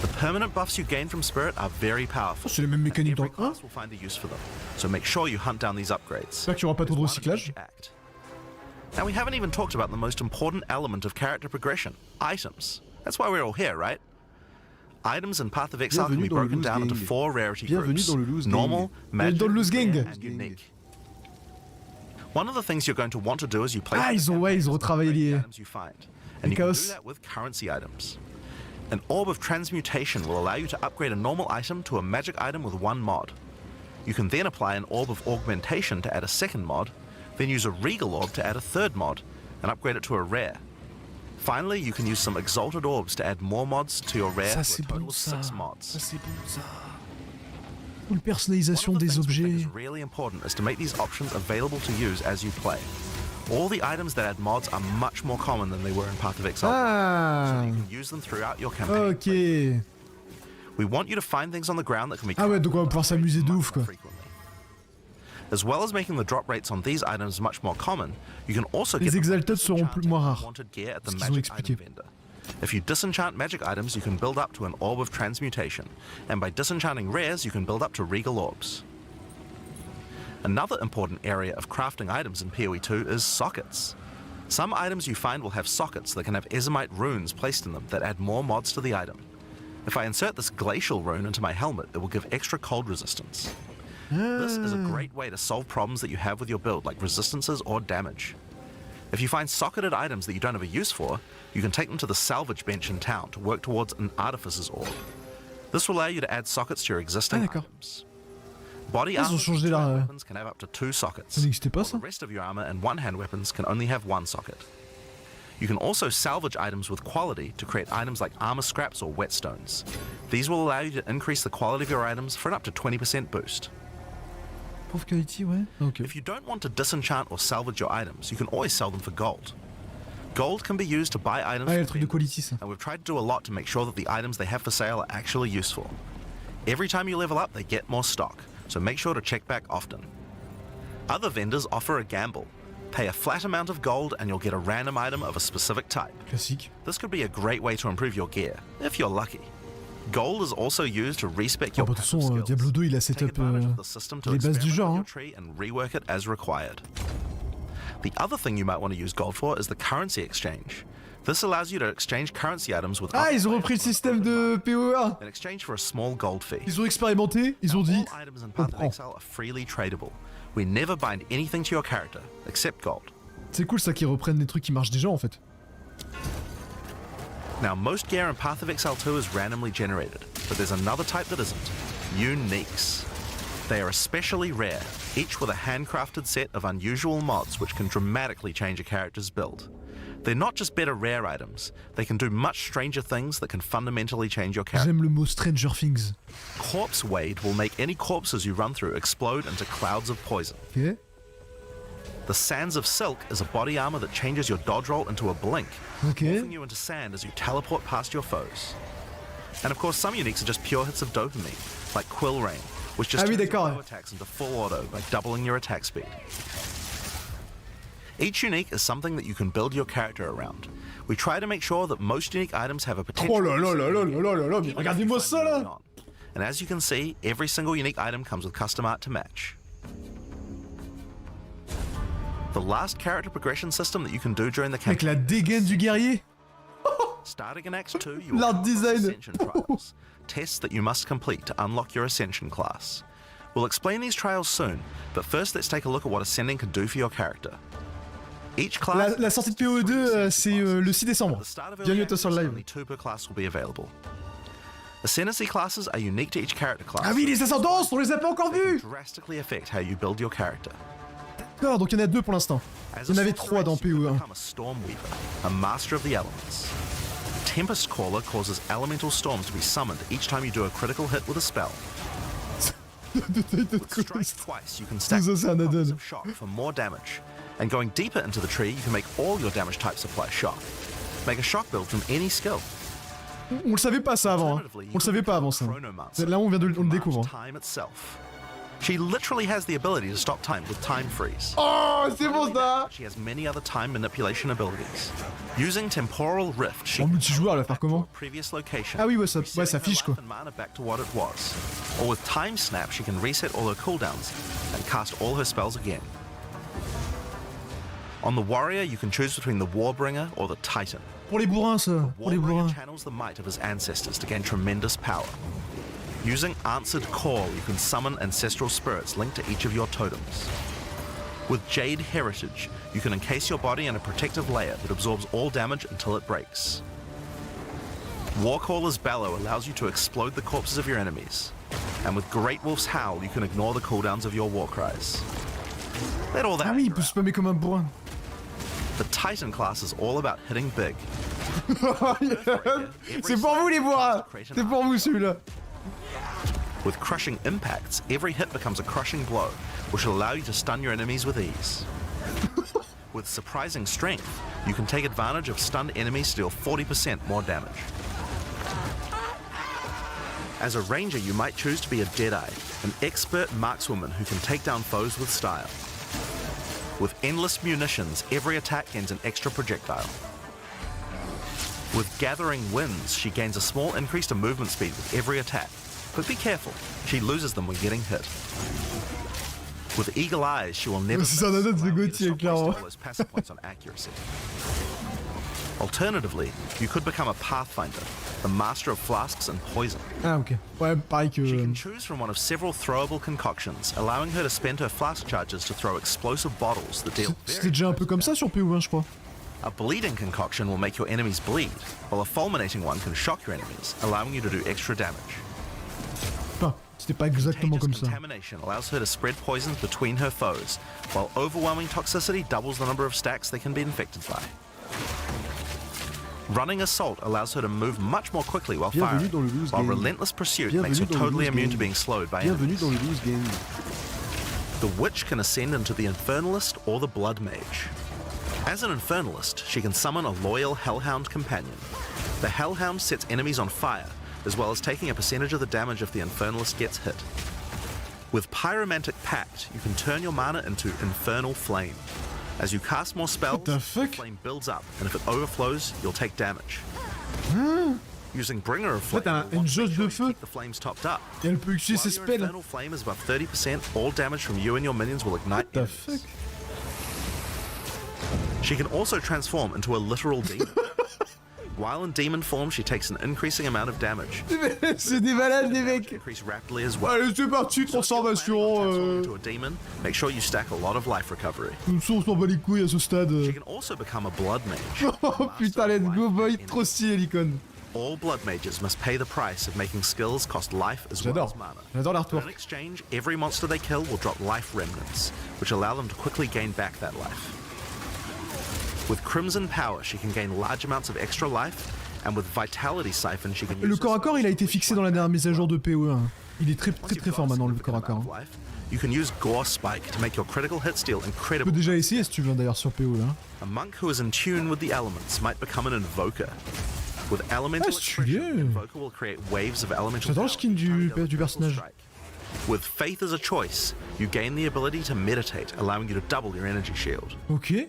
The permanent buffs you gain from spirit are very powerful. Oh, c'est les mêmes and mécaniques dans every le 1. class will find a use for them, so make sure you hunt down these upgrades. J'espère qu'il n'y aura pas trop de There's one in recyclage. each act. Now we haven't even talked about the most important element of character progression, items. That's why we're all here, right? Items in Path of Exile can Bienvenue be dans le broken Loose down into Gang. 4 rarity Bienvenue groups. dans le Loose Gang. Normal, magic, Dans le Loose Gang. rare, and unique. One of the things you're going to want to do as you play Ah, ils ont retravaillé les items you find. And you can do chaos. that with currency items. An Orb of Transmutation will allow you to upgrade a normal item to a magic item with one mod. You can then apply an Orb of Augmentation to add a second mod, then use a Regal Orb to add a third mod, and upgrade it to a rare. Finally, you can use some Exalted Orbs to add more mods to your rare Ça, to a c'est total bon, of ça. 6 mods. Ça, c'est bon, ça. Ou la One personnalisation of the des things we think objets. is really important is to make these options available to use as you play. All the items that add mods are much more common than they were in Path of Exile, so Ah, that you can use them throughout your campaign. ok. We want you to find things on the ground that can be Ah ouais, donc on va pouvoir s'amuser de much ouf, more quoi. frequently. As well as making the drop rates on these items much more common, you can also Les get them by exalted seront plus moins rares. wanted gear at the Ce qu'ils ont magic expliqué. item vendor. If you disenchant magic items, you can build up to an Orb of Transmutation, and by disenchanting rares, you can build up to Regal Orbs. Another important area of crafting items in PoE 2 is sockets. Some items you find will have sockets that can have Ezomite runes placed in them that add more mods to the item. If I insert this glacial rune into my helmet, it will give extra cold resistance. This is a great way to solve problems that you have with your build, like resistances or damage. If you find socketed items that you don't have a use for, you can take them to the salvage bench in town to work towards an Artificer's Orb. This will allow you to add sockets to your existing d'accord. items. Body Ah, ils ont armor changé la- weapons can have up to 2 sockets. Ça n'existait pas, while ça? the rest of your armor and one-hand weapons can only have 1 socket. You can also salvage items with quality to create items like armor scraps or whetstones. These will allow you to increase the quality of your items for an up to 20% boost. Pauvre quality, ouais. Ok. If you don't want to disenchant or salvage your items, you can always sell them for gold. Gold can be used to buy items Ah, il y a le from truc de vendors, quality, ça. and we've tried to do a lot to make sure that the items they have for sale are actually useful. Every time you level up, they get more stock, so make sure to check back often. Other vendors offer a gamble. Pay a flat amount of gold and you'll get a random item of a specific type. Classique. This could be a great way to improve your gear, if you're lucky. Gold is also used to respec Ah, your bah, de toute passive façon, skills. Diablo 2, il a Take setup advantage of the system to les bases du experiment genre, with hein. your tree and rework it as required. The other thing you might want to use gold for is the currency exchange. This allows you to exchange currency items with Ah, other ils ont players repris le on an système open de map POE1. in exchange for a small gold fee. Ils ont expérimenté, ils ont Now, dit, all items in on Path of prend. Exile are freely tradable. We never bind anything to your character except gold. C'est cool ça qu'ils reprennent des trucs qui marchent déjà en fait. Now, most gear in Path of Exile 2 is randomly generated, but there's another type that isn't: uniques. They are especially rare, each with a handcrafted set of unusual mods which can dramatically change a character's build. They're not just better rare items, they can do much stranger things that can fundamentally change your character. J'aime le mot Stranger Things. Corpse Wade will make any corpses you run through explode into clouds of poison. Ok. The Sands of Silk is a body armor that changes your dodge roll into a blink, Ok. morphing you into sand as you teleport past your foes. And of course, some uniques are just pure hits of dopamine, like Quill Rain, which just Ah oui, turns your d'accord. bow attacks into full auto by doubling your attack speed. Each unique is something that you can build your character around. We try to make sure that most unique items have a potential. Oh là là là là là là là, mais regardez-moi ça là! And as you can see, every single unique item comes with custom art to match. The last character progression system that you can do during the Avec campaign. la dégaine du guerrier! Starting in Acts 2, you will L'art have design. Ascension trials, tests that you must complete to unlock your Ascension class. We'll explain these trials soon, but first let's take a look at what Ascending can do for your character. Each class La sortie de POE2, c'est le 6 décembre. Bienvenue à toi sur le live. only 2 per class will be available. Ascendancy classes are unique to each character class. Ah oui, les ascendances, on les a pas encore They can vus! drastically affect how you build your character. D'accord, donc il y en a 2 pour l'instant. As Il y en a avait 3 dans sorceress, you can POE1. become a Stormweaver, a master of the elements. Tempest Caller causes elemental storms to be summoned each time you do a critical hit with a spell. With strike twice, you can stack Ça, c'est un copies add-on. of shock for more damage. And going deeper into the tree, you can make all your damage types apply shock. Make a shock build from any skill. On le savait pas ça avant. Hein. Alternatively, you On le can savait pas become avant a ça. Chronomancer, Là on vient de who on can le march découvre. time itself. She literally has the ability to stop time with time freeze. Oh, c'est bon ça! She has many other time manipulation abilities. Using Temporal Rift, she En can multijoueur, elle va faire comment? previous location. Ah oui, ouais, ça resetting her fiche life quoi. and mana back to what it was. Or with Time Snap, she can reset all her cooldowns and cast all her spells again. On the Warrior, you can choose between the Warbringer or the Titan. Pour les bourrins ça, pour les Warbringer bourrins. channels the might of his ancestors to gain tremendous power. Using Answered Call, you can summon ancestral spirits linked to each of your totems. With Jade Heritage, you can encase your body in a protective layer that absorbs all damage until it breaks. Warcaller's Bellow allows you to explode the corpses of your enemies. And with Great Wolf's Howl, you can ignore the cooldowns of your war cries. Let all that Ah oui, il anger peut out. spammer comme un bourrin. The Titan class is all about hitting big. C'est pour vous les bourrins! C'est pour vous celui-là! With crushing impacts, every hit becomes a crushing blow, which will allow you to stun your enemies with ease. With surprising strength, you can take advantage of stunned enemies to deal 40% more damage. As a ranger, you might choose to be a Deadeye, an expert markswoman who can take down foes with style. With endless munitions, every attack gains an extra projectile. With Gathering Winds, she gains a small increase to movement speed with every attack. But be careful, she loses them when getting hit. With Eagle Eyes, she will never C'est un add-on de allowing you to Gauthier, stop wasting clairement. all those passive points on accuracy. Alternatively, you could become a Pathfinder, the master of flasks and poison. Ah ok. Ouais, pareil que... She can choose from one of several throwable concoctions, allowing her to spend her flask charges to throw explosive bottles that deal C'était very déjà un peu comme ça sur POE1 je crois. A bleeding concoction will make your enemies bleed, while a fulminating one can shock your enemies, allowing you to do extra damage. Enfin, c'était pas exactement comme Contagious ça. contamination allows her to spread poisons between her foes, while overwhelming toxicity doubles the number of stacks they can be infected by. Running Assault allows her to move much more quickly while Bienvenue firing, dans le loose while game. Relentless Pursuit makes Bienvenue her dans le totally loose immune game. to being slowed by Bienvenue enemies. dans le loose game. The Witch can ascend into the Infernalist or the Blood Mage. As an Infernalist, she can summon a loyal Hellhound companion. The Hellhound sets enemies on fire, as well as taking a percentage of the damage if the Infernalist gets hit. With Pyromantic Pact, you can turn your mana into Infernal Flame. As you cast more spells, the fuck? flame builds up, and if it overflows, you'll take damage. Using Bringer of Flame, fait, t'as you'll want une to jauge make de sure you feu. keep the flames topped up. Et elle peut utiliser ses While your spells. Infernal Flame is above 30%, all damage from you and your minions will ignite What the enemies. fuck? She can also transform into a literal demon. While in demon form, she takes an increasing amount of damage. C'est des malades les mecs. Increase rapidly as well. Allez c'est parti, So if you're planning on transforming transformation. into a demon, make sure you stack a lot of life recovery. Comme ça on s'en bat les couilles à ce stade. She can also become a blood mage. Oh putain let's go boy, trop stylé l'icône. All blood mages must pay the price of making skills cost life as well as mana. J'adore In l'artwork. exchange, every monster they kill will drop life remnants, which allow them to quickly gain back that life. With Crimson Power, she can gain large amounts of extra life, and with Vitality Siphon, she can use Le this corps à corps, il a été to fixé dans la dernière mise à jour de POE. Hein. Il est très Once you've fort got a maintenant, le significant corps à corps. amount of life, you can use Gore Spike to make your critical hit steal Tu peux incredible. déjà essayer si tu veux d'ailleurs sur POE. Hein. A monk who is in tune with the elements might become an invoker. With elemental Ah, stylé. expression, the invoker will create waves of elemental J'adore le power skin du entirely other critical personnage. strike. With faith as a choice, you gain the ability to meditate, allowing you to double your energy shield. Ok.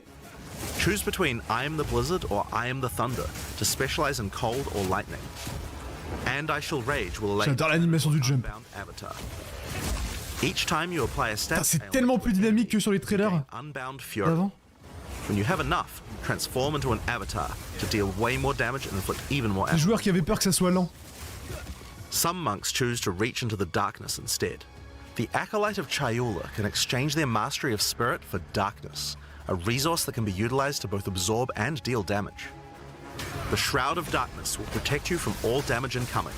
Choose between I am the blizzard or I am the thunder to specialize in cold or lightning. And I shall rage will allow you J'adore to l'animation du jump. unbound avatar. Each time you apply a stat, Putain, c'est tellement plus dynamique que sur les trailers Unbound Fury. d'avant. When you have enough, transform into an avatar to deal way more damage and inflict even more Les damage. joueurs qui avaient peur que ça soit lent. Some monks choose to reach into the darkness instead. The Acolyte of Chayula can exchange their mastery of spirit for darkness, a resource that can be utilized to both absorb and deal damage. The Shroud of Darkness will protect you from all damage incoming,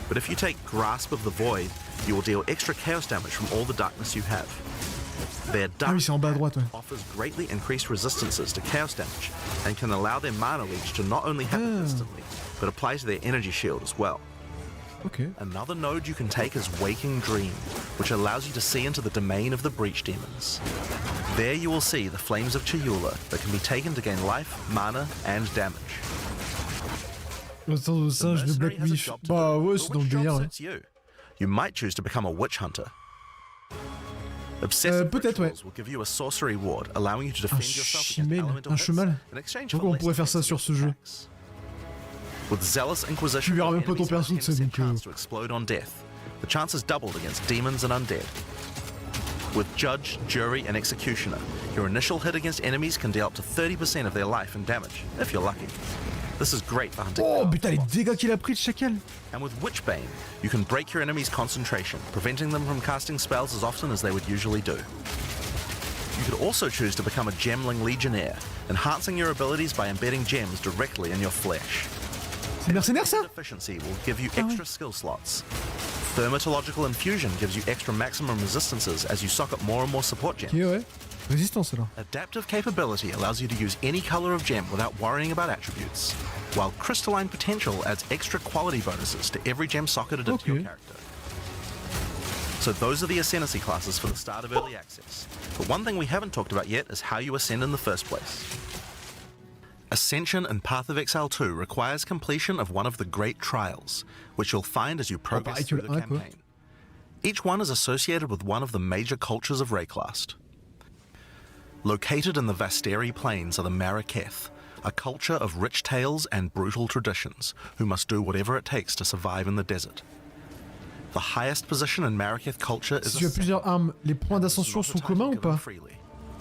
but if you take Grasp of the Void, you will deal extra chaos damage from all the darkness you have. Their Ah oui, c'est en bas à droite, ouais. offers greatly increased resistances to chaos damage and can allow their mana leech to not only happen instantly, but apply to their energy shield as well. Ok. Another node you can take is Waking Dream, which allows you to see into the domain of the Breach Demons. There you will see the flames of Chayula that can be taken to gain life, mana, and damage. Le singe de Black Mercenary has a Wish. job to Bah do, ouais, but c'est dans le which job délire. Ouais. suits you? You might choose to become a witch hunter. Obsessive peut-être, ouais. rituals will give you a sorcery ward, allowing you to defend yourself against chimel, elemental un hits chemal. in exchange Donc for on less pourrait faire ça sur ce jeu. attacks. With Zealous Inquisition, Tu verras même pas ton enemies have perso, a tu sais, 10% donc, chance to explode on death. The chance is doubled against demons and undead. With Judge, Jury, and Executioner, your initial hit against enemies can deal up to 30% of their life and damage, if you're lucky. This is great for hunting. Oh dark putain, les spots. dégâts qu'il a pris de chacal. And with Witchbane, you can break your enemy's concentration, preventing them from casting spells as often as they would usually do. You could also choose to become a Gemling Legionnaire, enhancing your abilities by embedding gems directly in your flesh. C'est mercenaire ça? Efficiency will give you extra skill slots. Thermatological Infusion gives you extra maximum resistances as you sock up more and more support gems. Ok, ouais. Résistance alors. Adaptive Capability allows you to use any color of gem without worrying about attributes, while Crystalline Potential adds extra quality bonuses to every gem socketed into your Okay. character. So those are the Ascendancy classes for the start of Early Access. But one thing we haven't talked about yet is how you ascend in the first place. Ascension in Path of Exile 2 requires completion of one of the Great Trials, which you'll find as you progress pareil que through le the 1, quoi. campaign. Each one is associated with one of the major cultures of Rayclast. Located in the Vasteri Plains are the Maraketh, a culture of rich tales and brutal traditions, who must do whatever it takes to survive in the desert. The highest position in Maraketh culture is Si tu as plusieurs armes, les points d'ascension sont communs ou pas?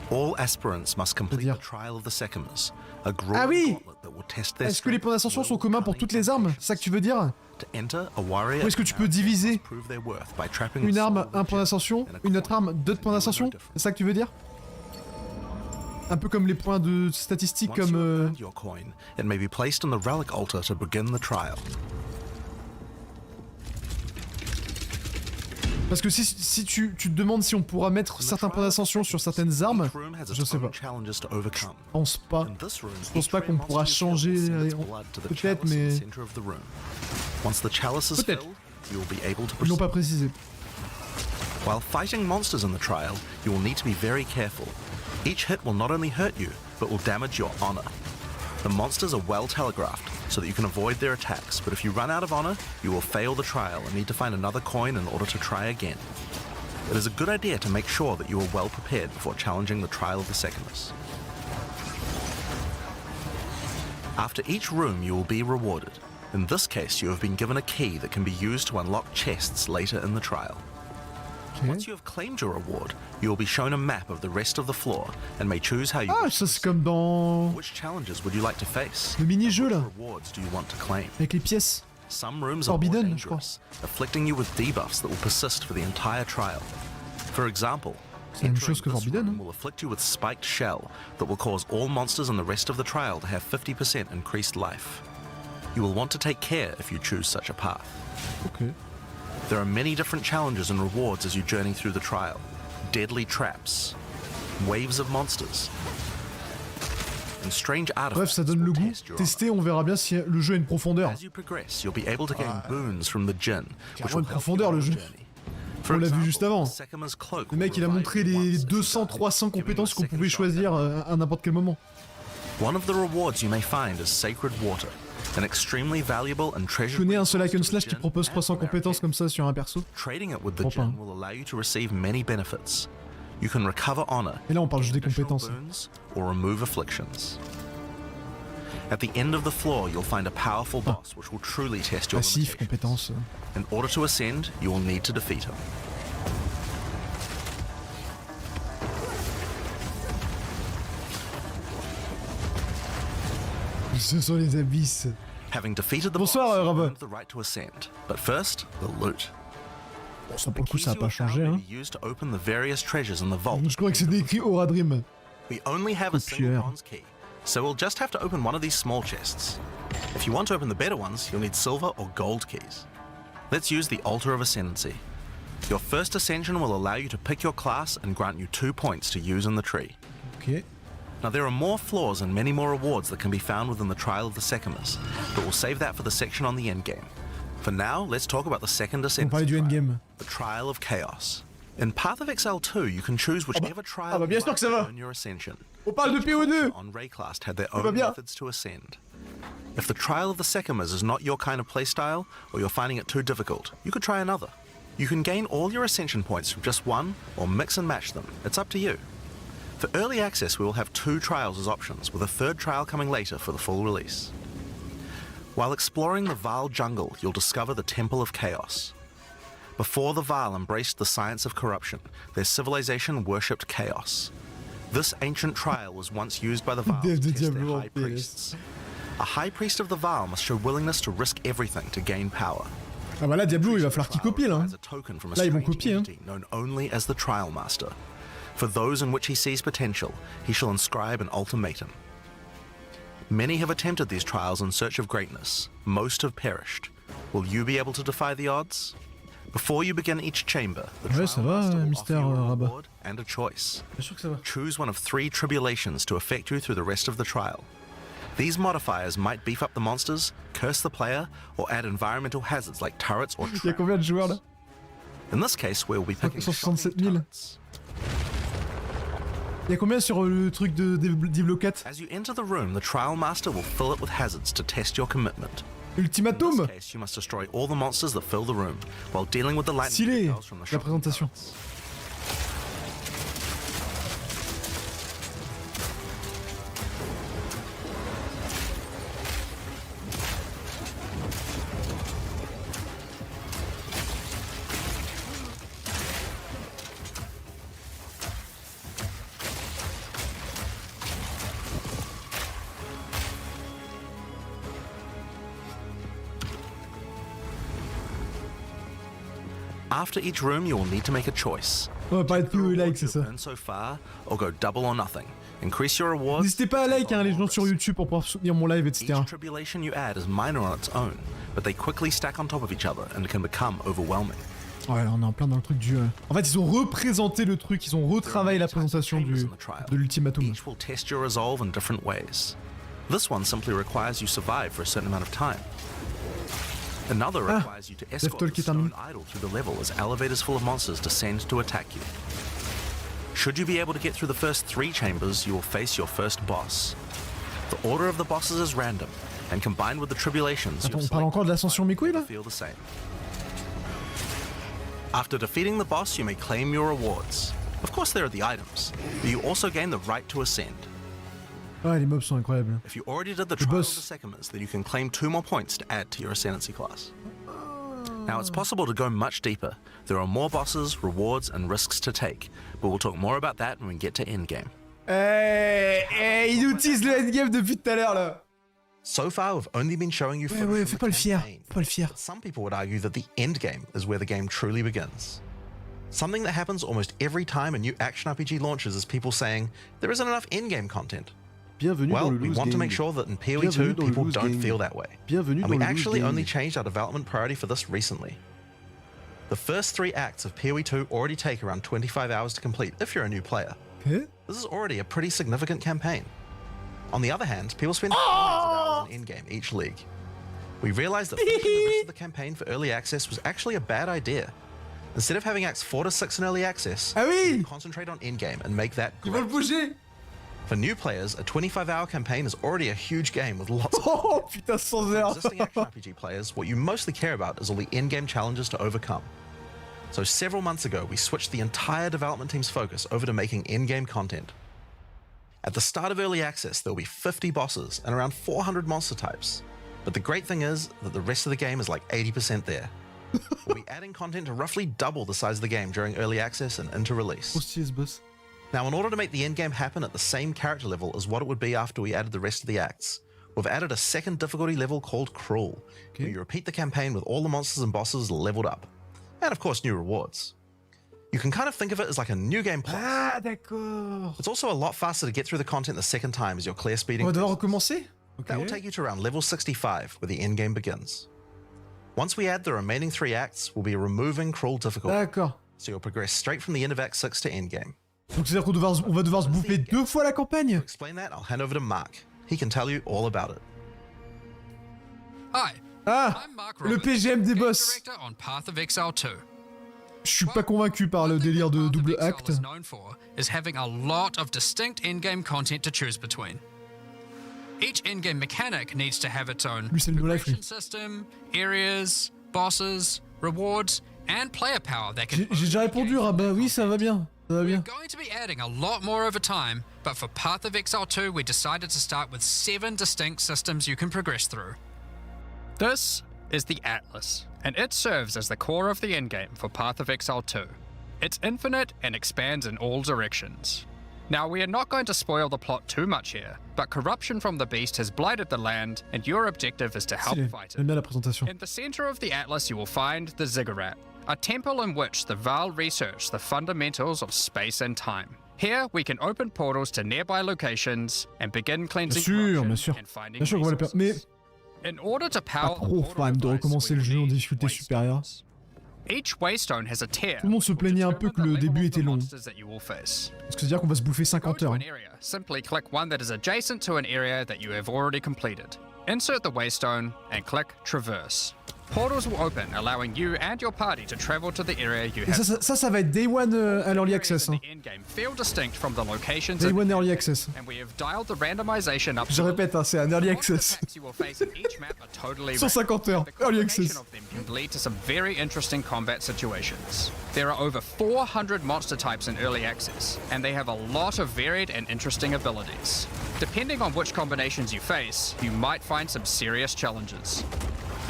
All aspirants must complete C'est-à-dire the trial of the Sycamores, a grueling Ah oui! gauntlet that will test their Est-ce que les points d'ascension sont communs pour toutes les armes? C'est ça que tu veux dire? To enter, a warrior Ou est-ce que tu peux diviser must prove their worth by trapping une the arme, soul of un the point gem d'ascension, in a une autre coin. arme, deux points d'ascension? C'est ça que tu veux dire? Un peu comme les points de statistiques Once you have comme... earned your coin, it may be placed on the relic altar to begin the trial. Parce que si tu te demandes si on pourra mettre certains points d'ascension sur certaines armes, Each room has its je sais own pas. challenges to overcome. Je pense pas. In this room, Je pense each pas rare qu'on pourra monster you kill changer, will send its on- blood to the peut-être, chalice in the mais- center of the room. Once the chalice is Peut-être. filled, you will be able to Ils l'ont proceed. pas précisé. While fighting monsters in the trial, you will need to be very careful. Each hit will not only hurt you, but will damage your honor. The monsters are well telegraphed, so that you can avoid their attacks, but if you run out of honor, you will fail the trial and need to find another coin in order to try again. It is a good idea to make sure that you are well prepared before challenging the trial of the Sycamores. After each room, you will be rewarded. In this case, you have been given a key that can be used to unlock chests later in the trial. Once you have claimed your reward, you will be shown a map of the rest of the floor and may choose how you Ah, wish to ça c'est comme dans Which challenges would you like to face? le mini-jeu là, What rewards do you want to claim? avec les pièces. Some rooms are more Forbidden, je crois. dangerous, afflicting you with debuffs that will persist for the entire trial. For example, C'est la même chose que entering this Forbidden, room hein. will afflict you with Spiked Shell that will cause all monsters in the rest of the trial to have 50% increased life. You will want to take care if you choose such a path. Ok. There are many different challenges and rewards as you journey through the trial. Deadly traps, waves of monsters, and strange artifacts. Bref, ça donne le will goût. test your Tester, on verra bien si le jeu a une profondeur. As you progress, you'll be able to gain boons from the djinn, which will Une help you profondeur, on le the jeu. journey. On l'a vu juste avant. Sekama's cloak Le mec, il a will montré revive you les once if you 200, die, 300 giving you compétences a qu'on second pouvait shot. choisir à n'importe quel moment. One of the rewards you may find is sacred water, an extremely valuable and Je treasured connais un seul resource to Hacknslash the qui djinn propose and 300 their compétences kit. comme ça sur un perso. Trading it with the Crois pas. djinn will allow you to receive many benefits. You can recover honor, Et là, on parle juste des additional compétences. boons, or remove afflictions. At the end of the floor, you'll find a powerful boss which will truly test your Passif, limitations. compétences. In order to ascend, you will need to defeat him. Ce sont les abysses. Having defeated the Bonsoir, boss, you Rabat. earned the right to ascend. But first, the loot. Bon, ça pour The le coup, keys ça a you pas have found changé, may hein. be used to open the various treasures in the vault. Je crois que c'est écrit Aura Dream. We only have a single Copieur. bronze key, so we'll just have to open one of these small chests. If you want to open the better ones, you'll need silver or gold keys. Let's use the Altar of Ascendancy. Your first ascension will allow you to pick your class and grant you 2 points to use in the tree. Ok. Now there are more floors and many more rewards that can be found within the Trial of the Sekimas, but we'll save that for the section on the endgame. For now, let's talk about the second On ascendancy parlait du trial, endgame. the Trial of Chaos. In Path of Exile 2, you can choose whichever trial bah, bien you sûr like que ça to va. earn your ascension. On parle de PO2. On Rayclast had their va own bien. methods to ascend. If the Trial of the Sekimas is not your kind of playstyle, or you're finding it too difficult, you could try another. You can gain all your ascension points from just one, or mix and match them. It's up to you. For early access, we will have 2 trials as options, with a 3rd trial coming later for the full release. While exploring the Vaal jungle, you'll discover the Temple of Chaos. Before the Vaal embraced the science of corruption, their civilization worshipped chaos. This ancient trial was once used by the Vaal to Dev de test their Diablo en high PS. priests. A high priest of the Vaal must show willingness to risk everything to gain power. Ah bah là, Diablo, il va falloir qu'il copie, là. hein. Requires a token from a Là, ils vont strange copier, hein. entity known only as the Trial Master. For those in which he sees potential, he shall inscribe an ultimatum. Many have attempted these trials in search of greatness. Most have perished. Will you be able to defy the odds? Before you begin each chamber, the Ouais, Trial ça va, Master will Mister offer you a Rabat. reward and a choice. Bien sûr que ça va. Choose one of 3 tribulations to affect you through the rest of the trial. These modifiers might beef up the monsters, curse the player, or add environmental hazards like turrets or Il y a traps. combien de joueurs là? In this case, we'll be picking 167 shocking 000. turrets. Il y a combien sur le truc de Diablo 4? As you enter the room, the Trial Master will fill it with hazards to test your commitment. In Ultimatum! this case, you must destroy all the monsters that fill the room, while dealing with the lightning Stylé, details from the la shocking présentation. turrets. After each room, you will need to make a choice. On va parler de The PO et like, rewards c'est you've ça. earned so far, or go double or nothing. Increase your rewards. N'hésitez pas à like, hein, les gens sur YouTube pour pouvoir soutenir mon live, etc. Each tribulation you add is minor on its own, but they quickly stack on top of each other and can become overwhelming. Ouais, là, on est en plein dans le truc du... En fait, ils ont représenté le truc, ils ont retravaillé la présentation de l'ultimatum. Each will test your resolve in different ways. This one simply requires you survive for a certain amount of time. Another requires you to escort Talk the est terminé. stone idol through the level as elevators full of monsters descend to attack you. Should you be able to get through the first 3 chambers, you will face your first boss. The order of the bosses is random, and combined with the tribulations, Attends, you'll on parle encore de l'ascension Mikui, là? feel the same. After defeating the boss, you may claim your rewards. Of course, there are the items, but you also gain the right to ascend. Ouais, les mobs sont incroyables. If you already did the trial of boss. the Sekimas, then you can claim 2 more points to add to your ascendancy class. Now, it's possible to go much deeper. There are more bosses, rewards, and risks to take, but we'll talk more about that when we get to endgame. Il nous tease le endgame depuis tout à l'heure, là. So far, we've only been showing you footage Ouais, from fais the pas le fier. campaign. Fais pas le fier. But some people would argue that the endgame is where the game truly begins. Something that happens almost every time a new action RPG launches is people saying, there isn't enough endgame content. Bienvenue dans Well, le we loose want to make gang. sure that in PoE Bienvenue 2 dans le people loose don't gang. feel that way. Bienvenue And dans we le actually loose only gang. changed our development priority for this recently. The first 3 acts of PoE 2 already take around 25 hours to complete if you're a new player. Ok. This is already a pretty significant campaign. On the other hand, people spend hundreds of hours in in-game each league. We realized that finishing the rest of the campaign for early access was actually a bad idea. Instead of having acts 4 to 6 in early access, Ah oui! concentrate on in-game and make that Ils veulent great. bouger! For new players, a 25-hour campaign is already a huge game with lots of Oh putain, 100 heures! existing action RPG players. What you mostly care about is all the in-game challenges to overcome. So several months ago, we switched the entire development team's focus over to making in-game content. At the start of early access, there will be 50 bosses and around 400 monster types. But the great thing is that the rest of the game is like 80% there. We'll be adding content to roughly double the size of the game during early access and into release. Trop stylé ce boss. Now, in order to make the endgame happen at the same character level as what it would be after we added the rest of the acts, we've added a second difficulty level called Cruel, where you repeat the campaign with all the monsters and bosses leveled up. And of course, new rewards. You can kind of think of it as like a new game plus. Ah d'accord. It's also a lot faster to get through the content the second time as your clear speeding. On va devoir recommencer? That will Ok. take you to around level 65, where the endgame begins. Once we add the remaining 3 acts, we'll be removing Cruel difficulty, D'accord. so you'll progress straight from the end of Act 6 to endgame. Donc c'est-à-dire on va devoir se bouffer 2 fois la campagne? To explain that, I'll hand over to Mark. He can tell you all about it. Hi, Ah! I'm Mark Le Roberts, PGM des Game boss. Director on Path of Exile 2. Je suis pas convaincu par le One thing délire that de Path of double Exile acte. is known for is having a lot of distinct in-game content to choose between. Each in-game mechanic needs to have its own Lui, c'est le no life, lui. progression system, areas, bosses, rewards, and player power that can. J'ai déjà répondu, Rabat. Oui, ça va bien. Ça va We're bien. going to be adding a lot more over time, but for Path of Exile 2, we decided to start with 7 distinct systems you can progress through. This is the Atlas, and it serves as the core of the endgame for Path of Exile 2. It's infinite and expands in all directions. Now, we are not going to spoil the plot too much here, but corruption from the beast has blighted the land, and your objective is to help Stylé. fight J'aime it. bien la présentation. In the center of the Atlas, you will find the Ziggurat, a temple in which the Val research the fundamentals of space and time. Here, we can open portals to nearby locations and begin cleansing corruption bien sûr. and finding Bien sûr qu'on va le perdre. Mais resources. In order to power pas trop the portal fan de device, recommencer we le jeu en need difficulté supérieure. waystones. Each waystone has a tier. Tout le monde se which will plaignait un peu determine que the le level début of était the long. monsters that you will face. Parce que c'est-à-dire qu'on va se bouffer Go 50 to heures. an area. Simply click one that is adjacent to an area that you have already completed. Insert the waystone and click Traverse. Portals will open, allowing you and your party to travel to the area you Et have. ça va être Day One à l'Early Areas Access. in Hein. the endgame feel distinct from the locations Day in One the Early endgame, Access. and we have dialed the randomization up. Je répète, hein, c'est un Early Most of the Access. attacks you will face in each map are totally 150 random, heures. and the Early combination Access. of them can lead to some very interesting combat situations. There are over 400 monster types in early access, and they have a lot of varied and interesting abilities. Depending on which combinations you face, you might find some serious challenges.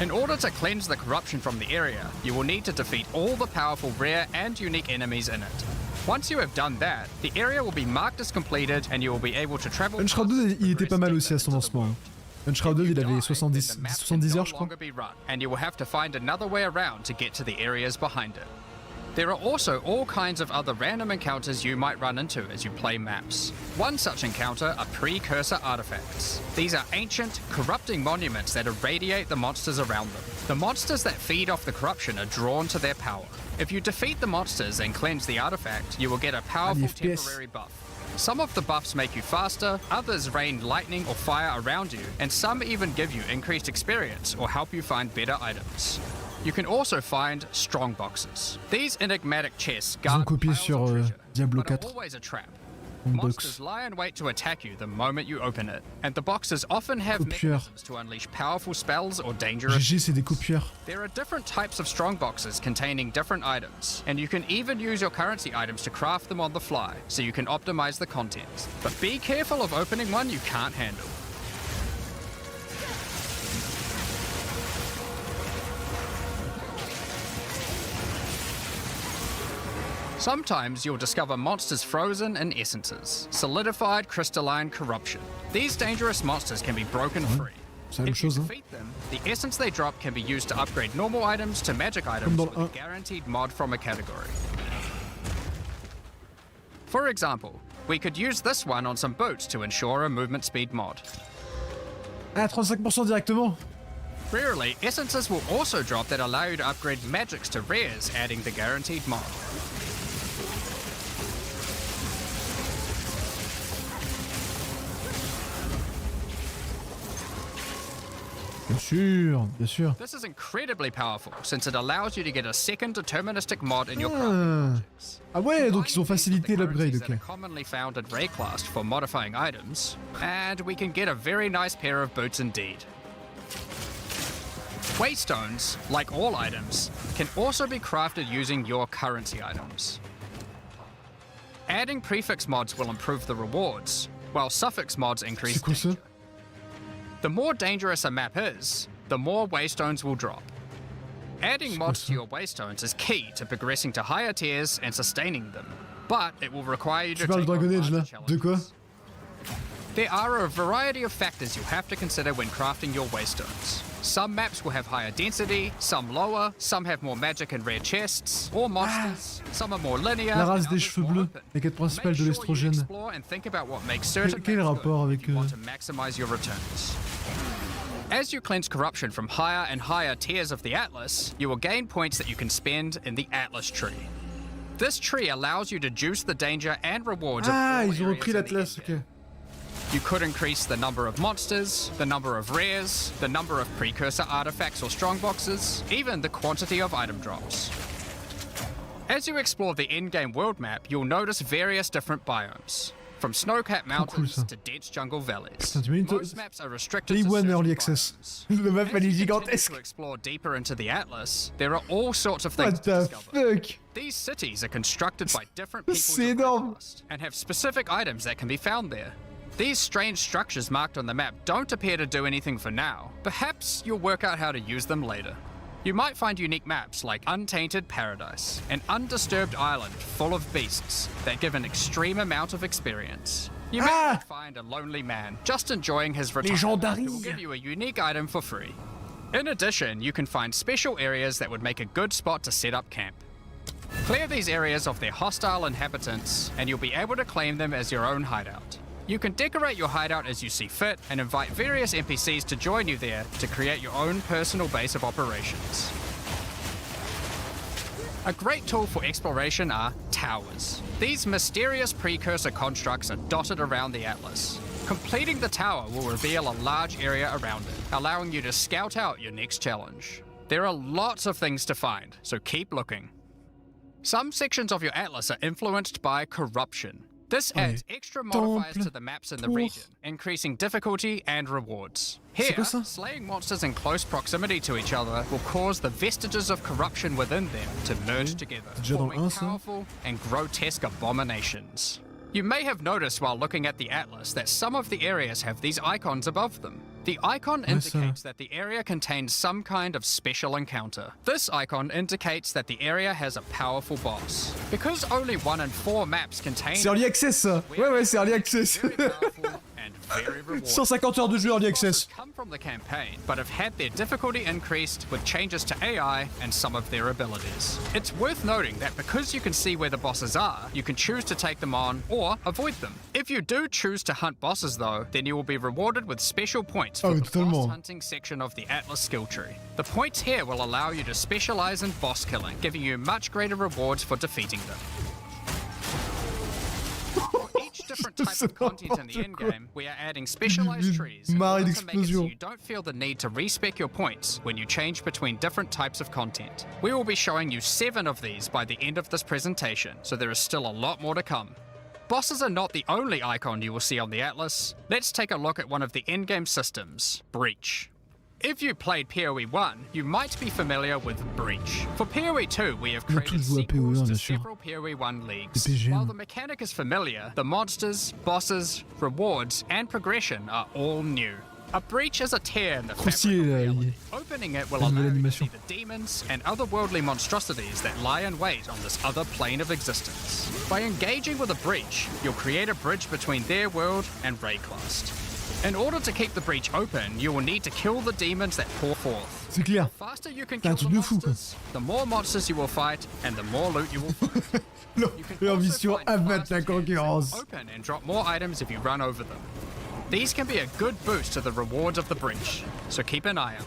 In order to cleanse the corruption from the area, you will need to defeat all the powerful rare and unique enemies in it. Once you have done that, the area will be marked as completed and you will be able to travel. Unshroud 2, il était pas mal aussi à son lancement. Hein. Unshroud 2, il avait 70 heures, je crois. And you will have to find another way around to get to the areas behind it. There are also all kinds of other random encounters you might run into as you play maps. One such encounter are precursor artifacts. These are ancient, corrupting monuments that irradiate the monsters around them. The monsters that feed off the corruption are drawn to their power. If you defeat the monsters and cleanse the artifact, you will get a powerful FPS. temporary buff. Some of the buffs make you faster, others rain lightning or fire around you, and some even give you increased experience or help you find better items. You can also find strong boxes. These enigmatic chests Ils ont guard copié piles sur of treasure, Diablo but are 4. always a trap. Box. Monsters lie in wait to attack you the moment you open it, and the boxes often have Copieur. mechanisms to unleash powerful spells or dangerous. GG, c'est des copieurs. There are different types of strong boxes containing different items, and you can even use your currency items to craft them on the fly, so you can optimize the contents. But be careful of opening one you can't handle. Sometimes you'll discover monsters frozen in essences, solidified crystalline corruption. These dangerous monsters can be broken free. C'est la même If you chose. Hein. defeat them, the essence they drop can be used to upgrade normal items to magic items dans with le a 1. guaranteed mod from a category. For example, We could use this one on some boots to ensure a movement speed mod. Ah, 35% directement. Rarely, essences will also drop that allow you to upgrade magics to rares, adding the guaranteed mod. Bien sûr, bien sûr. This is incredibly powerful since it allows you to get a second deterministic mod in your crafting projects. Ah ouais, donc ils ont facilité l'upgrade, ok. Commonly found in Rayclast for modifying items, and we can get a very nice pair of boots indeed. Waystones, like all items, can also be crafted using your currency items. Adding prefix mods will improve the rewards, while suffix mods increase C'est quoi ça? danger. The more dangerous a map is, the more waystones will drop. Adding mods to your waystones is key to progressing to higher tiers and sustaining them, but it will require you to Tu parles take on Dragon Age là? larger De quoi? challenges. There are a variety of factors you have to consider when crafting your waystones. Some maps will have higher density, some lower, some have more magic and rare chests, or monsters, some are more linear. La race and des others cheveux more bleus, open. la quête principale Make de sure you l'estrogène. explore and think about what makes certain Quel maps rapport good avec, if you want to maximize your returns. As you cleanse corruption from higher and higher tiers of the Atlas, you will gain points that you can spend in the Atlas tree. This tree allows you to juice the danger and rewards of Ah, all ils ont areas repris in the l'Atlas, endgame. ok. You could increase the number of monsters, the number of rares, the number of precursor artifacts or strongboxes, even the quantity of item drops. As you explore the endgame world map, you'll notice various different biomes, from snow-capped mountains ça. to dense jungle valleys. Putain, t'imagines, Most maps are restricted Day to one certain early access. biomes. Le map As elle est you continue gigantesque. to explore deeper into the Atlas, there are all sorts of things What to the discover. fuck? These cities are constructed by different peoples C'est of énorme. Rayclast and have specific items that can be found there. These strange structures marked on the map don't appear to do anything for now. Perhaps you'll work out how to use them later. You might find unique maps like Untainted Paradise, an undisturbed island full of beasts that give an extreme amount of experience. You may find a lonely man just enjoying his retirement who will give you a unique item for free. In addition, you can find special areas that would make a good spot to set up camp. Clear these areas of their hostile inhabitants, and you'll be able to claim them as your own hideout. You can decorate your hideout as you see fit and invite various NPCs to join you there to create your own personal base of operations. A great tool for exploration are towers. These mysterious precursor constructs are dotted around the Atlas. Completing the tower will reveal a large area around it, allowing you to scout out your next challenge. There are lots of things to find, so keep looking. Some sections of your Atlas are influenced by corruption. This adds extra modifiers to the maps in the region, increasing difficulty and rewards. Here, slaying monsters in close proximity to each other will cause the vestiges of corruption within them to merge together, forming powerful and grotesque abominations. You may have noticed while looking at the Atlas that some of the areas have these icons above them. The icon indicates that the area contains some kind of special encounter. This icon indicates that the area has a powerful boss. Because only 1 in 4 maps contain... C'est Early Access ça. Ouais, c'est Early Access. 150 heures de jeu Early Access. Come from the campaign, but have had their difficulty increased with changes to AI and some of their abilities. It's worth noting that because you can see where the bosses are, you can choose to take them on or avoid them. If you do choose to hunt bosses though, then you will be rewarded with special points for the boss hunting section of the Atlas skill tree. The points here will allow you to specialize in boss killing, giving you much greater rewards for defeating them. Different type of content in the endgame, we are adding specialized trees in order to make it so you don't feel the need to respec your points when you change between different types of content. We will be showing you 7 of these by the end of this presentation, so there is still a lot more to come. Bosses are not the only icon you will see on the Atlas. Let's take a look at one of the endgame systems, Breach. If you played PoE 1, you might be familiar with Breach. For PoE 2, we have created sequels to several PoE 1 leagues. While the mechanic is familiar, the monsters, bosses, rewards, and progression are all new. A breach is a tear in the fabric of reality. Opening it will allow you to see the demons and otherworldly monstrosities that lie in wait on this other plane of existence. By engaging with a breach, you'll create a bridge between their world and Rayclast. In order to keep the breach open, you will need to kill the demons that pour forth. C'est clair. The faster you can C'est un kill the truc de fou, quoi. monsters, the more monsters you will fight, and the more loot you will find. You can Leur also mission find abattre faster la tanks that concurrence. will open and drop more items if you run over them. These can be a good boost to the rewards of the breach, so keep an eye out.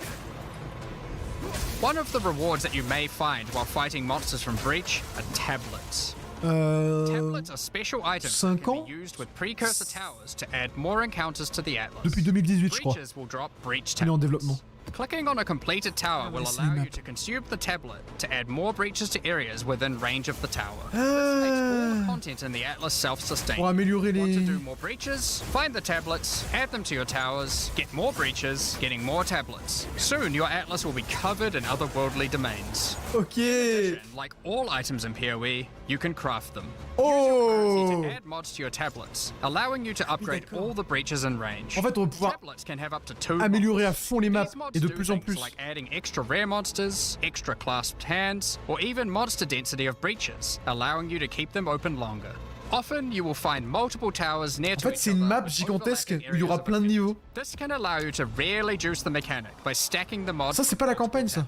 One of the rewards that you may find while fighting monsters from Breach are tablets. Tablets are special items that 5 can ans? be used with precursor towers to add more encounters to the Atlas. Depuis 2018, je crois. Breaches will drop breach Il est en tablets. développement. Clicking on a completed tower will c'est allow les you maps. to consume the tablet to add more breaches to areas within range of the tower. This makes all the content in the Atlas self-sustained. Pour améliorer Want to les... do more breaches? Find the tablets, add them to your towers, get more breaches, getting more tablets. Soon your Atlas will be covered in otherworldly domains. Ok. And like all items in PoE, you can craft them. Oh. To add mods to your tablets, allowing you to upgrade all the breaches in range. En fait, on va pouvoir Tablets can have up to 2 améliorer à mods. fond les maps These mods et de do plus en things plus. like adding extra rare monsters, extra clasped hands, or even monster density of breaches, allowing you to keep them open longer. Often, you will find multiple towers near En to fait, each c'est une other map with gigantesque overlapping où il y aura areas of plein de effect. niveaux. This can allow you to really juice the mechanic by stacking the mods. Ça, c'est pas la campagne, ça.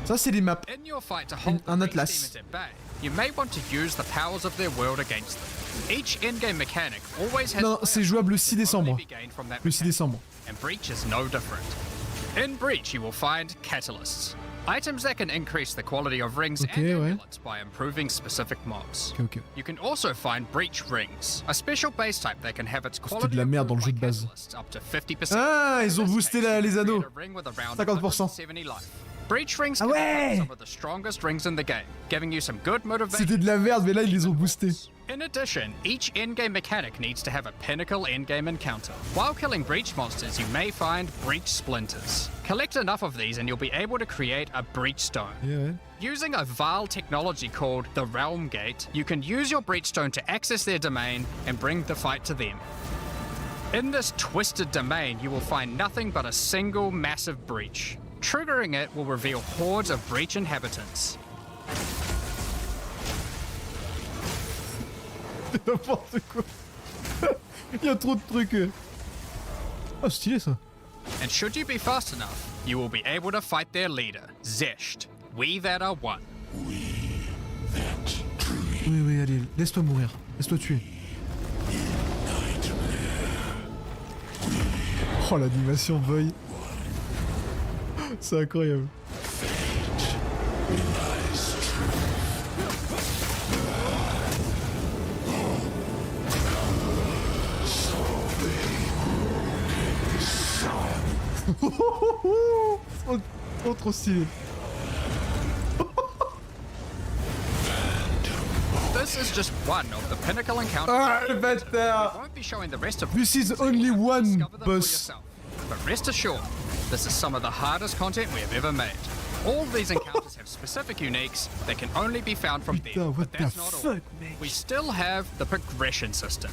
Ça, c'est les maps. In your fight to hold the Un breach atlas. demons at bay, you may want to use the powers of their world against them. Each in-game mechanic always has Non, player c'est jouable le points 6 that can only décembre. be gained from that Le 6 mechanic. décembre. And Breach is no different. In Breach, you will find catalysts, items that can increase the quality of rings and Ok, ouais. amulets by improving specific mobs. Ok, ok. You can also find Breach rings, a special base type that can have its C'était quality de la merde dans le jeu improved de by base. catalysts up to 50%. Ah, ils ont In this boosté case, les you can anneaux. create a ring with around 50%. 170 life. Breach rings Ah can ouais! become some of the strongest rings in the game, giving you some good motivation. C'était de la merde, mais là, ils les ont boostés. In addition, each endgame mechanic needs to have a pinnacle endgame encounter. While killing breach monsters, you may find breach splinters. Collect enough of these and you'll be able to create a breach stone. Ouais. Using a vile technology called the Realm Gate, you can use your breach stone to access their domain and bring the fight to them. In this twisted domain, you will find nothing but a single massive breach. Triggering it will reveal hordes of breach inhabitants. N'importe quoi. Il y a trop de trucs. Oh, stylé ça. And should you be fast enough, you will be able to fight their leader, Zesht. We that are one. Oui, oui, allez, laisse-toi mourir. Laisse-toi tuer. Oh, l'animation boy. C'est incroyable. Trop stylé. This is just one of the pinnacle encounters. Ah, le We bâtard. won't be showing the rest of This is so only you'll have to one discover them for boss. yourself. But rest assured, this is some of the hardest content we have ever made. All these encounters have specific uniques that can only be found from Putain, them, what but that's the not all. fuck, mec? We still have the progression system.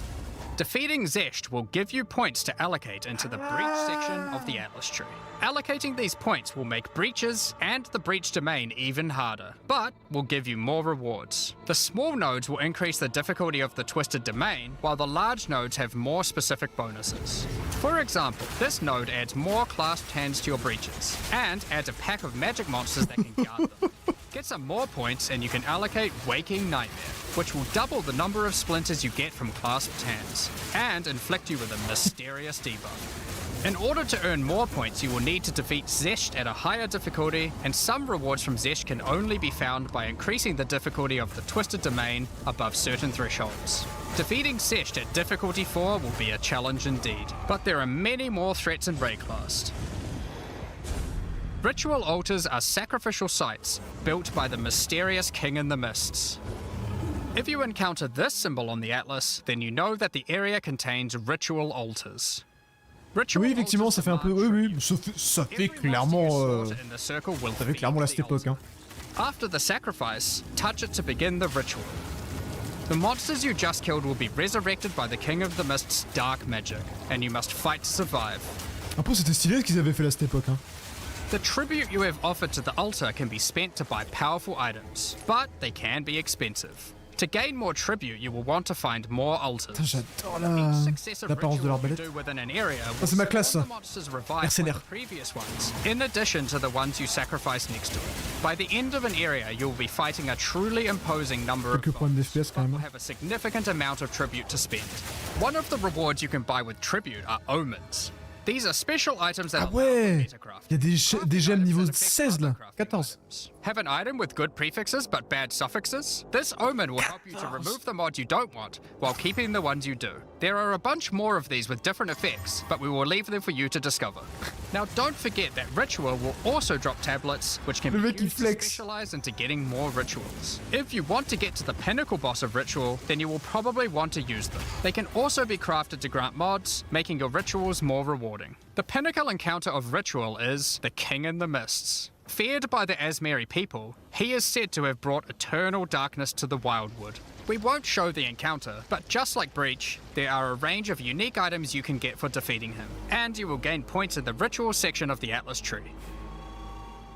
Defeating Zesht will give you points to allocate into the breach section of the Atlas tree. Allocating these points will make breaches and the breach domain even harder, but will give you more rewards. The small nodes will increase the difficulty of the twisted domain, while the large nodes have more specific bonuses. For example, this node adds more clasped hands to your breaches, and adds a pack of magic monsters that can guard them. Get some more points and you can allocate Waking Nightmare, which will double the number of splinters you get from clasped hands, and inflict you with a mysterious debuff. In order to earn more points, you will need to defeat Zesht at a higher difficulty, and some rewards from Zesht can only be found by increasing the difficulty of the Twisted Domain above certain thresholds. Defeating Zesht at difficulty 4 will be a challenge indeed, but there are many more threats in Rayclast. Ritual altars are sacrificial sites built by the mysterious King in the Mists. If you encounter this symbol on the Atlas, then you know that the area contains ritual altars. Ritual Oui, effectivement, ça altars fait un peu. Oui, demand oui, ça fait Every clairement. monster you slaughter in the circle will Ça fait feed clairement la the cette époque, hein. altar. After the sacrifice, touch it to begin the ritual. The monsters you just killed will be resurrected by the King of the Mist's dark magic, and you must fight to survive. Un peu, c'était stylé ce qu'ils avaient fait là cette époque, hein. The tribute you have offered to the altar can be spent to buy powerful items, but they can be expensive. To gain more tribute, you will want to find more altars. Putain, j'adore Each successive l'apparence de ritual you l'arbalète. do within an area Ah, will c'est ma spawn classe, ça. the monsters revived by Mercenaire. the previous ones, in addition to the ones you sacrifice next to it. By the end of an area, you'll be fighting a truly imposing number of Quelques problèmes foes, d'FPS quand but même. will have a significant amount of tribute to spend. One of the rewards you can buy with tribute are omens. These are special items that Ah allow for ouais, metacraft. il y a des gemmes niveau Items that affect 16 là, other crafting 14. items. Have an item with good prefixes but bad suffixes? This omen will help you to remove the mod you don't want while keeping the ones you do. There are a bunch more of these with different effects, but we will leave them for you to discover. Now don't forget that ritual will also drop tablets, which can Le be mec, il used to flex. specialize into getting more rituals. If you want to get to the pinnacle boss of ritual, then you will probably want to use them. They can also be crafted to grant mods, making your rituals more rewarding. The pinnacle encounter of ritual is the King in the Mists. Feared by the Asmeri people, he is said to have brought eternal darkness to the Wildwood. We won't show the encounter, but just like Breach, there are a range of unique items you can get for defeating him, and you will gain points in the ritual section of the Atlas tree.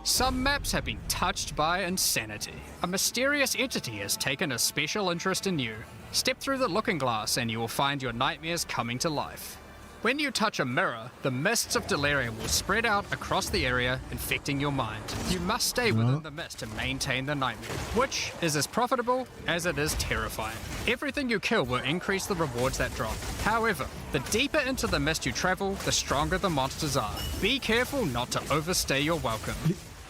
Some maps have been touched by insanity. A mysterious entity has taken a special interest in you. Step through the looking glass and you will find your nightmares coming to life. When you touch a mirror, the mists of delirium will spread out across the area, infecting your mind. You must stay within the mist to maintain the nightmare, which is as profitable as it is terrifying. Everything you kill will increase the rewards that drop. However, the deeper into the mist you travel, the stronger the monsters are. Be careful not to overstay your welcome.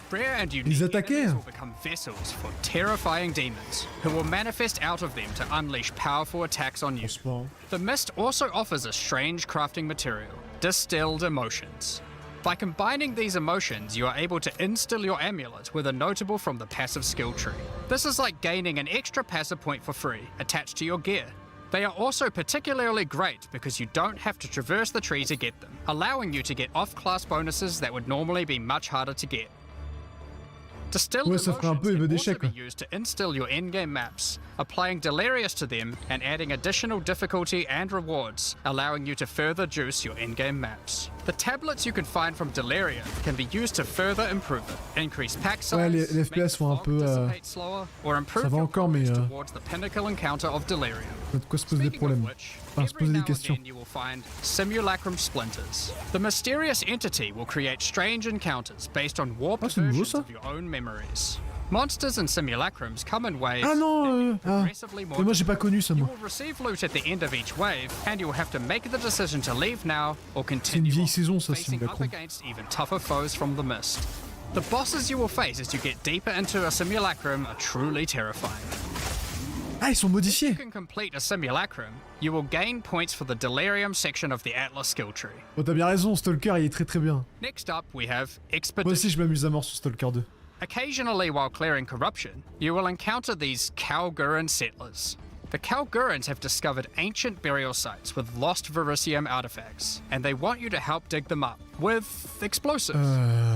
Rare and unique attaquaient. enemies will become vessels for terrifying demons, who will manifest out of them to unleash powerful attacks on you. C'est pas, hein. The mist also offers a strange crafting material, distilled emotions. By combining these emotions, you are able to instill your amulet with a notable from the passive skill tree. This is like gaining an extra passive point for free, attached to your gear. They are also particularly great because you don't have to traverse the tree to get them, allowing you to get off-class bonuses that would normally be much harder to get. Distilled Ouais, ça ferait un emotions peu can Evènement also d'échecs, be quoi. used to instill your in-game maps, applying Delirious to them and adding additional difficulty and rewards, allowing you to further juice your in-game maps. The tablets you can find from Deliria can be used to further improve it, increase pack size, Ouais, les make FPS the sont un fog peu, dissipate slower, or improve ça va your encore, mais, progress towards the pinnacle encounter of Delirium. De quoi se poser des Speaking of problèmes. which, Enfin, se every poser des now and questions. then you will find simulacrum splinters. The mysterious entity will create strange encounters based on warped Ah, c'est nouveau, versions ça? of your own memories. Monsters and simulacrums come in waves Ah non, that get ah. progressively more Mais moi j'ai pas connu ça You moi. will receive loot at the end of each wave, and you will have to make the decision to leave now or C'est une continue vieille on, saison ça, facing up simulacrum. against even tougher foes from the mist. The bosses you will face as you get deeper into a simulacrum are truly terrifying. Ah, ils sont If you modifiés. can complete a simulacrum, you will gain points for the Delirium section of the Atlas skill tree. Oh, t'as bien raison, Stalker il est très très bien. Next up, we have Moi Expedition. aussi je m'amuse à mort sur Stalker 2. Occasionally, while clearing corruption, you will encounter these Kalguran settlers. The Kalgurans have discovered ancient burial sites with lost Verisium artifacts, and they want you to help dig them up with explosives.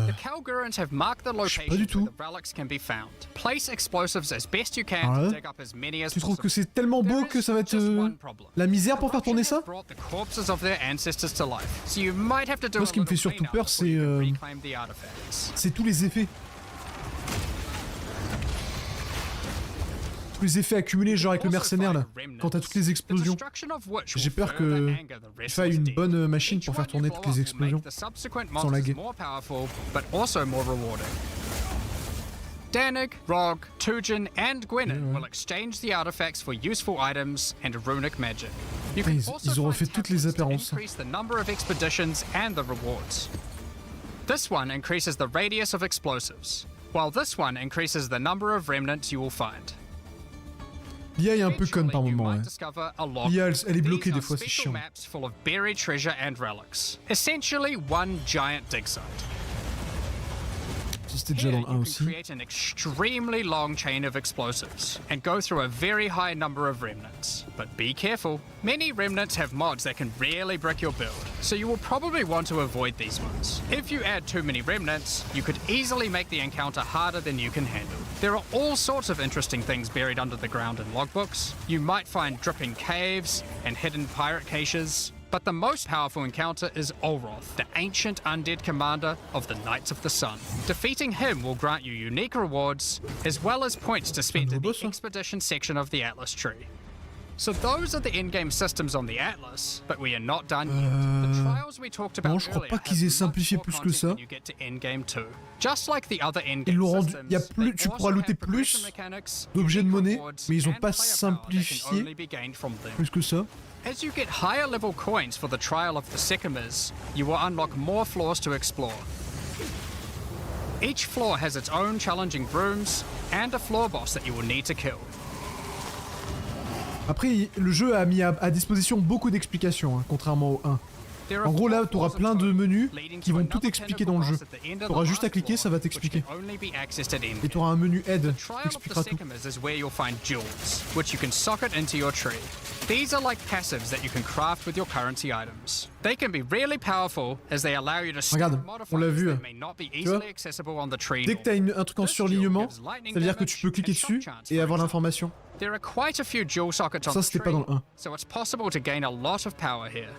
The Kalgurans have marked the du locations where tout. the relics can be found. Place explosives as best you can Ah ouais? to dig up as many as Tu trouves possible. que c'est tellement beau There que is ça va être just one problem. la misère pour faire tourner Corruption ça? has brought the corpses of their ancestors to life, so you might have to do Moi, a ce qui me fait little surtout cleanup peur, before you can c'est, reclaim the artifacts. C'est tous les effets. Tous les effets accumulés genre avec le mercenaire là. Quand t'as toutes les explosions. J'ai peur que il faille une bonne machine pour faire tourner toutes les explosions. Sans laguer. Danig, Rog, Tujin, and Gwenin will exchange the artifacts for useful items and runic magic. You can Ils also ont find refait toutes les tablets to apparences. increase the number of expeditions and the rewards. This one increases the radius of explosives, while this one increases the number of remnants you will find. L'IA est un peu conne par Eventually, you moment, might ouais. discover a log. L'IA elle est bloquée These des are fois, c'est special chiant. maps full of buried treasure and relics. Essentially one giant dig site. Ça c'était déjà Here, dans le 1 you can aussi. create an extremely long chain of explosives and go through a very high number of remnants. But be careful. Many remnants have mods that can really brick your build, so you will probably want to avoid these ones. If you add too many remnants, you could easily make the encounter harder than you can handle. There are all sorts of interesting things buried under the ground in logbooks. You might find dripping caves and hidden pirate caches. But the most powerful encounter is Olroth, the ancient undead commander of the Knights of the Sun. Defeating him will grant you unique rewards, as well as points to spend in the expedition section of the Atlas tree. So those are the in-game systems on the Atlas, but we are not done yet. The trials we talked about non, je crois earlier pas qu'ils aient simplifié plus que ça. when you get to in-game 2. Just like the other in-game Ils l'ont rendu. systems, Il y a plus, they tu also pourras looter have progression plus mechanics, d'objets de unique monnaie, rewards, mais ils ont and pas player power that can simplifié only be gained from them. plus que ça. As you get higher level coins for the Trial of the Sycamores, you will unlock more floors to explore. Each floor has its own challenging rooms and a floor boss that you will need to kill. Après, le jeu a mis à disposition beaucoup d'explications, hein, contrairement au 1. En gros, là, tu auras plein de menus qui vont tout expliquer dans le jeu. Tu auras juste à cliquer, ça va t'expliquer. Et tu auras un menu aide qui t'expliquera tout. Is where you'll find jewels, which you can socket into your tree. These are like passives that you can craft with your currency items. They can be really powerful as they allow you to Regarde, on l'a vu. that may not be easily accessible on the tree. Dès que t'as un truc en surlignement, ça veut dire que tu peux cliquer dessus et avoir l'information. There are quite a few jewel sockets on Ça, the c'était tree, pas dans le 1. so it's possible to gain a lot of power here.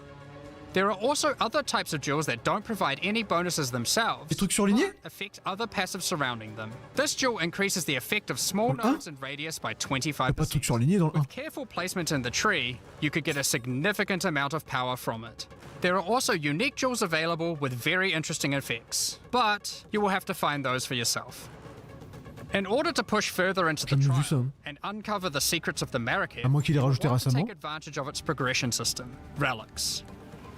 There are also other types of jewels that don't provide any bonuses themselves, Les trucs surlignés? but affect other passives surrounding them. This jewel increases the effect of small Dans le 1? nodes and radius by Pas de 25%. trucs surlignés dans le 1. With careful placement in the tree, you could get a significant amount of power from it. There are also unique jewels available with very interesting effects, but you will have to find those for yourself. In order to push further into the J'ai jamais vu trial ça, hein. and uncover the secrets of the Marrakech, À moins qu'il ait rajouté you want to récemment. take advantage of its progression system, relics.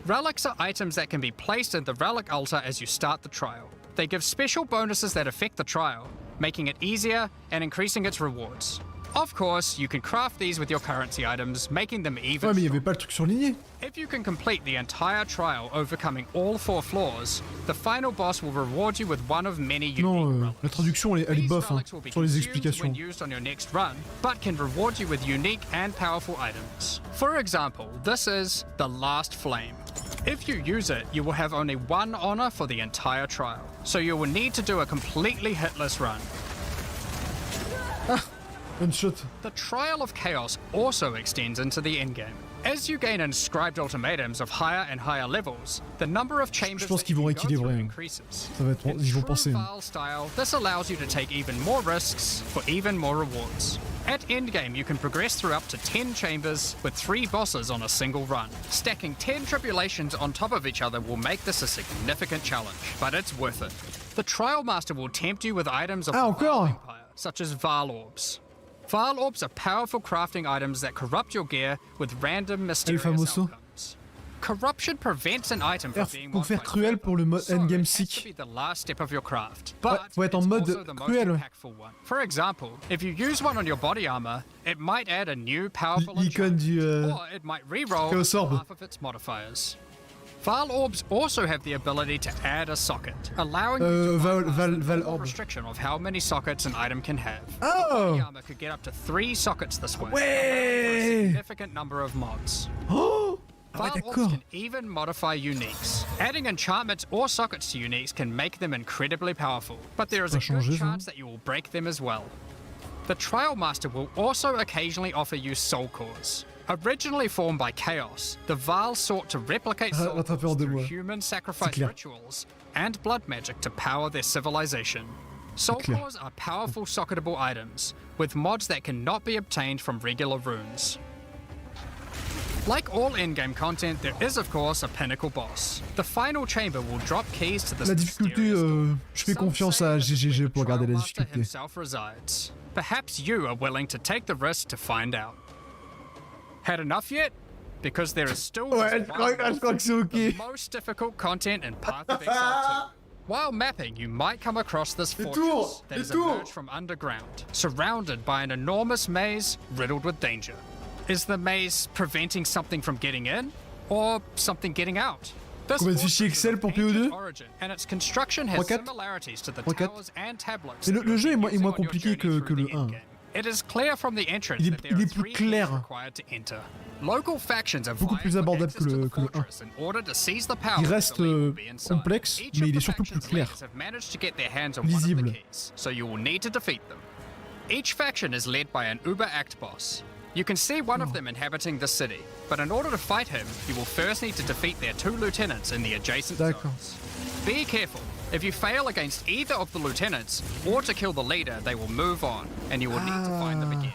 Relics are items that can be placed in the relic altar as you start the trial. They give special bonuses that affect the trial, making it easier and increasing its rewards. Of course, you can craft these with your currency items, making them even Ouais, mais il y stronger. avait pas le truc surligné. If you can complete the entire trial overcoming all 4 floors, the final boss will reward you with one of many unique Non, relics. la traduction, elle est These bof, hein, relics will be sur les consumed explications. when used on your next run, but can reward you with unique and powerful items. For example, this is the Last Flame. If you use it, you will have only 1 honor for the entire trial, so you will need to do a completely hitless run. One shot. The Trial of Chaos also extends into the endgame. As you gain inscribed ultimatums of higher and higher levels, the number of chambers pense that qu'ils you vont can go équilibrer, through hein. increases. Ça va être, In ils vont true penser. Vaal style, this allows you to take even more risks for even more rewards. At endgame, you can progress through up to 10 chambers with 3 bosses on a single run. Stacking 10 tribulations on top of each other will make this a significant challenge, but it's worth it. The Trial Master will tempt you with items of Ah, the Vaal encore? Empire, such as Vaal Orbs. Vaal Orbs are powerful crafting items that corrupt your gear with random mysterious famoso. outcomes. Corruption prevents an item from being Pour faire modified cruel pour le mode so it endgame has to sick. be the last step of your craft. Ouais, But faut être en it's mode also the most cruel, ouais. impactful one. For example, if you use one on your body armor, it might add a new powerful L'icône enchantment, du, or it might reroll Chaos Orb. half of its modifiers. Vaal Orbs also have the ability to add a socket, allowing you to bypass the normal Orb. restriction of how many sockets an item can have. Oh! Body armor could get up to 3 sockets this way, Ouais! allowing for a significant number of mods. Oh! Ah ouais, Vaal Orbs d'accord. can even modify uniques. Adding enchantments or sockets to uniques can make them incredibly powerful, but there is a Ça good change, ça. chance that you will break them as well. The Trial Master will also occasionally offer you soul cores. Originally formed by Chaos, the Vaal sought to replicate soul rattrapé en cores 2 through mois. human sacrifice clair. rituals and blood magic to power their civilization. Soul clair. cores are powerful socketable items, with mods that cannot be obtained from regular runes. Like all in-game content, there is of course a pinnacle boss. The final chamber will drop keys to this La difficulté, mysterious door. je fais Some confiance say à this is GGG where the pour garder Trial la Master difficulté. himself resides. Perhaps you are willing to take the risk to find out. Had enough yet? Because there is still Ouais, this je crois one que c'est ok. the most difficult content in Path of Exile 2. While mapping, you might come across this fortress that has emerged from underground, surrounded by an enormous maze riddled with danger. Is the maze preventing something from getting in, or something getting out? This Combien de fichiers fortress is Excel of pour ancient PO2? origin, and its construction has 3-4? similarities to the 3-4? towers and tablets. Mais that le you'll jeu be est moins using on your compliqué journey que through le the 1. endgame. It is clear from the entrance Il est- that there il are est plus 3 clair. keys required to enter. Local factions have Beaucoup vying plus for abordable access que to le- the que le 1. fortress in order to seize the power Il that reste will be inside. complexe, Each mais of il the est surtout plus faction's clair. leaders have managed to get their hands on one of Lisible. the keys, so you will need to defeat them. Each faction is led by an Uber Act boss. You can see one of them inhabiting this city, but in order to fight him, you will first need to defeat their 2 lieutenants in the adjacent D'accord. zones. Be careful. If you fail against either of the lieutenants, or to kill the leader, they will move on, and you will need to find them again.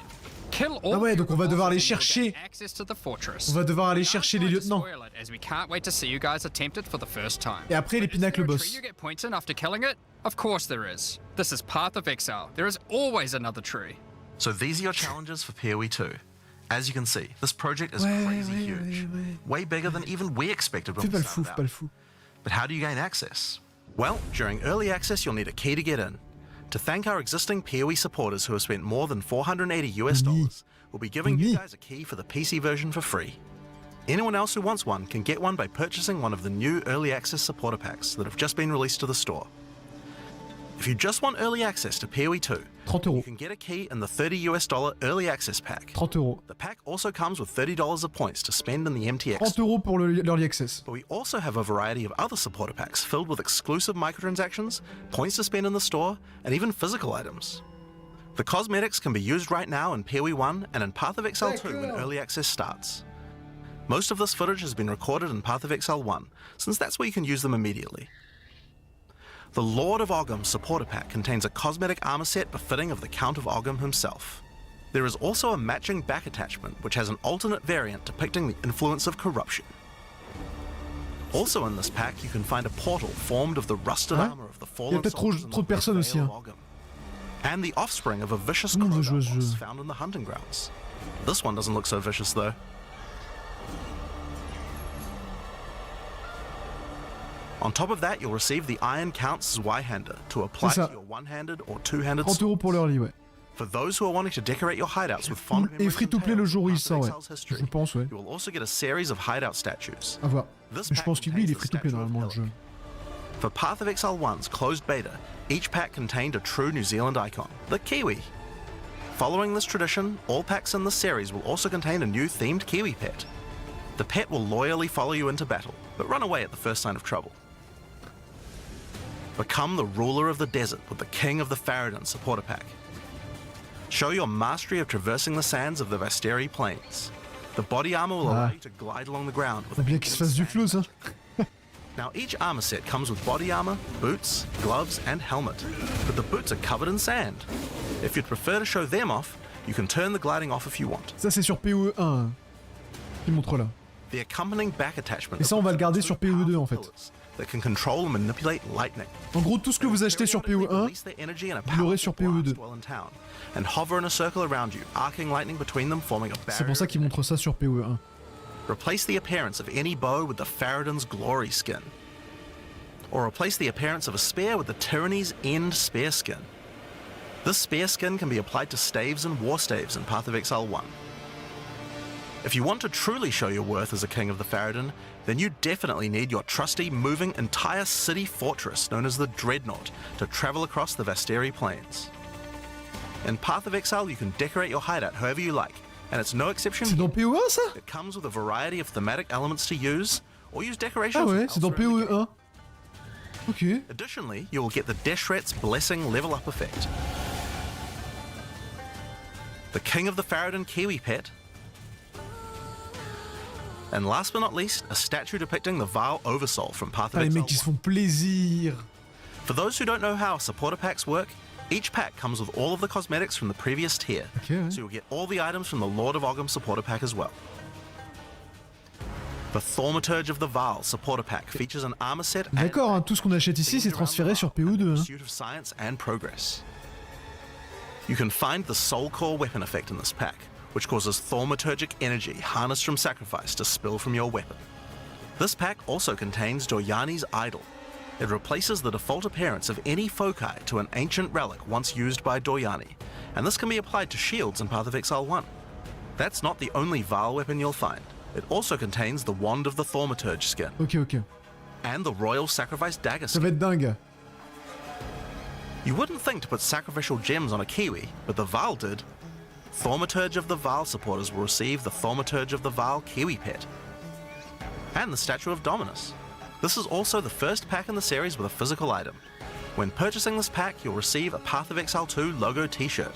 Kill all Ah ouais, donc on va devoir aller and you'll chercher. gain access to the fortress. On va devoir aller We aren't chercher les going to lieutenants. spoil it, as we can't wait to see you guys attempt it for the first time. Et après les But is there Pinacles a boss. tree you get points in after killing it? Of course there is. This is Path of Exile. There is always another tree. So these are your challenges for PoE 2. As you can see, this project is crazy huge. Way bigger than even we expected when Fais we pas le fou, started fais out. pas le fou. But how do you gain access? Well, during early access, you'll need a key to get in. To thank our existing PoE supporters who have spent more than $480 US, we'll be giving you guys a key for the PC version for free. Anyone else who wants one can get one by purchasing one of the new early access supporter packs that have just been released to the store. If you just want early access to PoE 2, 30 you euros. can get a key in the $30 US early access pack. 30 euros. The pack also comes with $30 of points to spend in the MTX. 30 euros pour l'early access. But we also have a variety of other supporter packs filled with exclusive microtransactions, points to spend in the store, and even physical items. The cosmetics can be used right now in PoE 1 and in Path of Exile 2 when early access starts. Most of this footage has been recorded in Path of Exile 1, since that's where you can use them immediately. The Lord of Ogham supporter pack contains a cosmetic armor set befitting of the Count of Ogham himself. There is also a matching back attachment which has an alternate variant depicting the influence of corruption. Also in this pack you can find a portal formed of the rusted Ouais. armor of the Il y a fallen peut-être trop, soldiers in trop de the personnes Vale aussi. of Hein. Ogham, and the offspring of a vicious Tout le monde veut crocodile jouer à ce boss jeu. found in the hunting grounds. This one doesn't look so vicious though. On top of that, you'll receive the Iron Count's Y-hander to apply C'est ça. to your one-handed or two-handed 30 euros pour l'early, ouais. For those who are wanting to decorate your hideouts with fond Et free to play le jour où il sort, ouais. history, Je pense, ouais. you will also get a series of hideout statues. À voir. This Mais je pack pense que lui, il est contains free the to play statue of normalement le jeu. For Path of Exile 1's closed beta, each pack contained a true New Zealand icon, the Kiwi. Following this tradition, all packs in this series will also contain a new themed Kiwi pet. The pet will loyally follow you into battle, but run away at the first sign of trouble. Become the ruler of the desert with the King of the Faradin supporter pack. Show your mastery of traversing the sands of the Vasteri plains. The body armor will allow you to glide along the ground with Faut bien qu'il se fasse du close, hein. Now each armor set comes with body armor, boots, gloves, and helmet, but the boots are covered in sand. If you'd prefer to show them off, you can turn the gliding off if you want. Ça, c'est sur PoE 1. Il montre là. The accompanying back attachment Et ça, on va le garder sur PoE 2 en fait. that can control and manipulate lightning. En gros, tout ce que vous achetez sur PoE 1, vous l'aurez sur PoE 2. And hover in a circle around you, arcing lightning between them, forming a C'est barrier. pour ça qu'il montre ça sur PoE 1. Replace the appearance of any bow with the Faradin's glory skin. Or replace the appearance of a spear with the Tyranny's end spear skin. This spear skin can be applied to staves and war staves in Path of Exile 1. If you want to truly show your worth as a king of the Faradin, then you definitely need your trusty, moving, entire city fortress known as the Dreadnought to travel across the Vasteri plains. In Path of Exile, you can decorate your hideout however you like, and it's no exception. C'est dans PoE 1 ça? It comes with a variety of thematic elements to use, or use decorations. Ah ouais, from c'est dans elsewhere in the PoE 1. Ok. Additionally, you will get the Deshret's Blessing level up effect. The King of the Faradin Kiwi pet. And last but not least, a statue depicting the vile Oversoul from Path of Ah, les Exile mecs, ils se 1. font plaisir. For those who don't know how supporter packs work, each pack comes with all of the cosmetics from the previous tier, Ok, ouais. so you'll get all the items from the Lord of Ogham supporter pack as well. The Thaumaturge of the Val supporter pack features an armor set and D'accord, hein, tout ce qu'on achète ici, c'est transféré sur PoE 2. Hein. pursuit of science and progress. You can find the Soul Core weapon effect in this pack, which causes thaumaturgic energy harnessed from sacrifice to spill from your weapon. This pack also contains Doyani's Idol. It replaces the default appearance of any foci to an ancient relic once used by Doyani, and this can be applied to shields in Path of Exile 1. That's not the only Val weapon you'll find. It also contains the Wand of the Thaumaturge skin, Ok, ok. and the Royal Sacrifice Dagger Ça skin. va être dingue. You wouldn't think to put sacrificial gems on a Kiwi, but the Val did. Thaumaturge of the Val supporters will receive the Thaumaturge of the Val Kiwi pet. And the Statue of Dominus. This is also the first pack in the series with a physical item. When purchasing this pack, you'll receive a Path of Exile 2 logo t-shirt.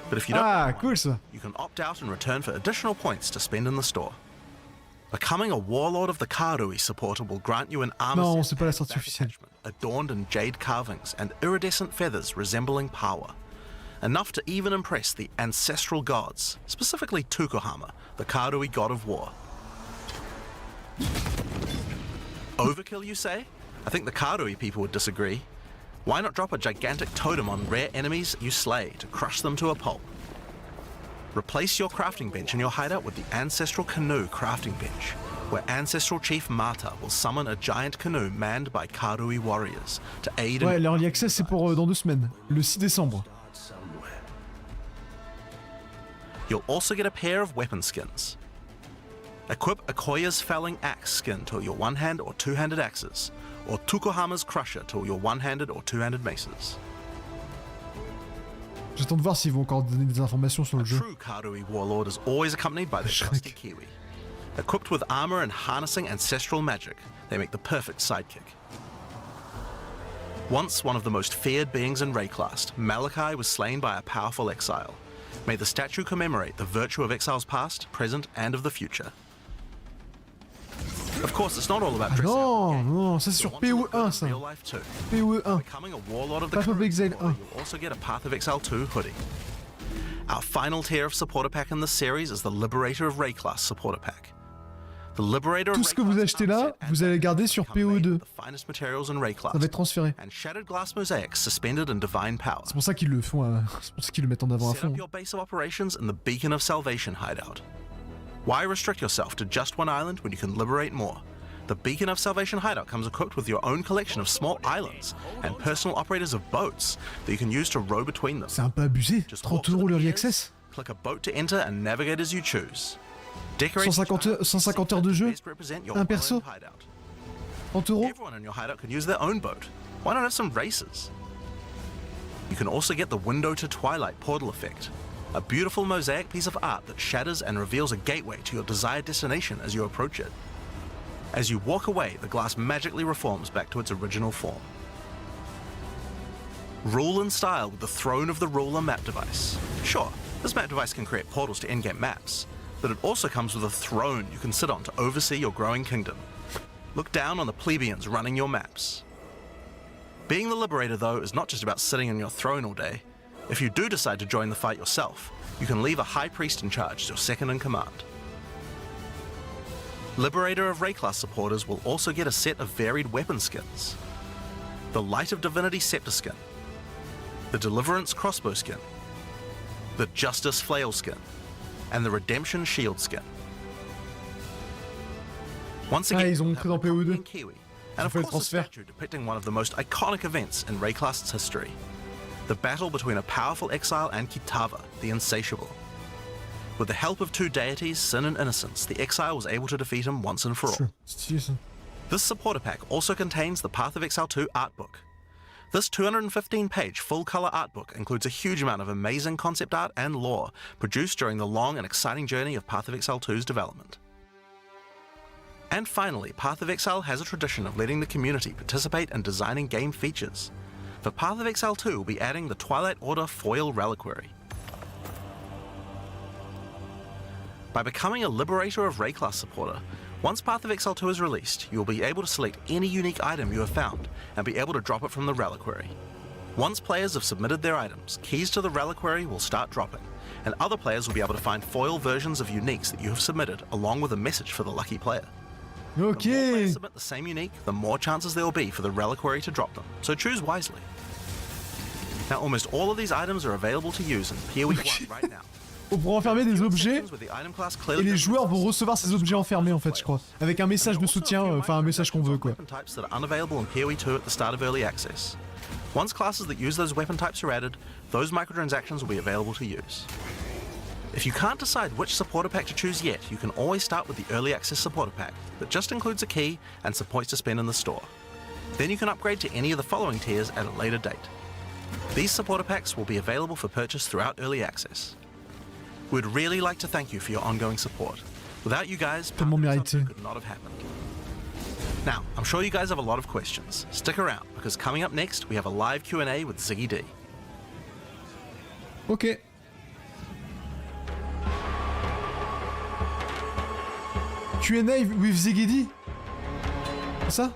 But if you don't Ah, want one, cool ça. you can opt out and return for additional points to spend in the store. Becoming a Warlord of the Karui supporter will grant you an armor Non, set c'est pas la and sortie back officielle. attachment adorned in jade carvings and iridescent feathers resembling power. Enough to even impress the ancestral gods, specifically Tukohama, the Karui god of war. Overkill, you say? I think the Karui people would disagree. Why not drop a gigantic totem on rare enemies you slay to crush them to a pulp? Replace your crafting bench in your hideout with the Ancestral Canoe crafting bench, where Ancestral Chief Mata will summon a giant canoe manned by Karui warriors to aid in... Ouais, l'Early Access c'est pour dans 2 semaines, le 6 décembre. You'll also get a pair of weapon skins. Equip Akoya's Felling Axe skin to your one-hand or two-handed axes, or Tukohama's Crusher to your one-handed or two-handed maces. J'attends de voir s'ils vont encore donner des informations sur A le jeu. true Karui warlord is always accompanied by the trusty Kiwi. Equipped with armor and harnessing ancestral magic, they make the perfect sidekick. Once one of the most feared beings in Rayclast, Malachi was slain by a powerful exile. May the statue commemorate the virtue of exiles past, present, and of the future. Of course, it's not all about Ah dressing up non, in game. non, ça c'est sur You'll want to look good POE1 in ça. real life too. POE1. Becoming a warlord of the Path of Karui Exile Warrior, 1. you'll also get a Path of Exile 2 hoodie. Our final tier of supporter pack in this series is the Liberator of Rayclast supporter pack. The Liberator of Tout ce que vous Rayclast achetez là, armor set and vous allez backpack garder sur become made POE2. with the finest materials in Rayclast, Ça va être transféré. and shattered glass mosaics suspended in divine power. C'est pour ça qu'ils le font, c'est pour ça qu'ils le mettent en avant à Set fond. up your base of operations in the Beacon of Salvation hideout. Why restrict yourself to just one island when you can liberate more? The Beacon of Salvation hideout comes equipped with your own collection of small islands and personal operators of boats that you can use to row between them. C'est un peu abusé. Just walk 30 to the € l'Early piers, Access. click a boat to enter and navigate as you choose. Decorate 150 heures de jeu, un perso. 30 €. Everyone in your hideout can use their own boat. Why not have some races? You can also get the Window to Twilight portal effect, a beautiful mosaic piece of art that shatters and reveals a gateway to your desired destination as you approach it. As you walk away, the glass magically reforms back to its original form. Rule in style with the Throne of the Ruler map device. Sure, this map device can create portals to in-game maps, but it also comes with a throne you can sit on to oversee your growing kingdom. Look down on the plebeians running your maps. Being the Liberator, though, is not just about sitting on your throne all day. If you do decide to join the fight yourself, you can leave a High Priest in charge as your second in command. Liberator of Rayclast supporters will also get a set of varied weapon skins. The Light of Divinity Scepter skin, the Deliverance Crossbow skin, the Justice Flail skin, and the Redemption Shield skin. Once again, ils ont you montré have dans the Company POE2. in Kiwi, and of fait le course a transfert. statue depicting one of the most iconic events in Rayclast's history, the battle between a powerful exile and Kitava, the Insatiable. With the help of two deities, Sin and Innocence, the exile was able to defeat him once and for all. Stylé ça. This supporter pack also contains the Path of Exile 2 art book. This 215-page full-color art book includes a huge amount of amazing concept art and lore produced during the long and exciting journey of Path of Exile 2's development. And finally, Path of Exile has a tradition of letting the community participate in designing game features. For Path of Exile 2, we'll be adding the Twilight Order foil reliquary. By becoming a Liberator of Rayclast supporter, once Path of Exile 2 is released, you will be able to select any unique item you have found and be able to drop it from the reliquary. Once players have submitted their items, keys to the reliquary will start dropping, and other players will be able to find foil versions of uniques that you have submitted along with a message for the lucky player. The more players Ok. submit the same unique, the more chances there will be for the reliquary to drop them, so choose wisely. Now, almost all of these items are available to use in PoE 1 right now. On pourra enfermer des objets et les joueurs vont recevoir ces objets enfermés en fait, je crois. Avec un message de soutien, enfin un message qu'on veut quoi. Weapon types that are unavailable in PoE 2 at the start of early access. Once classes that use those weapon types are added, those microtransactions will be available to use. If you can't decide which supporter pack to choose yet, you can always start with the early access supporter pack that just includes a key and some points to spend in the store. Then you can upgrade to any of the following tiers at a later date. These supporter packs will be available for purchase throughout early access. We'd really like to thank you for your ongoing support. Without you guys, Path Tellement of Exile mérité. 2 could not have happened. Now, I'm sure you guys have a lot of questions. Stick around, because coming up next, we have a live Q&A with Ziggy D. Ok. Q&A with Ziggy. C'est ça?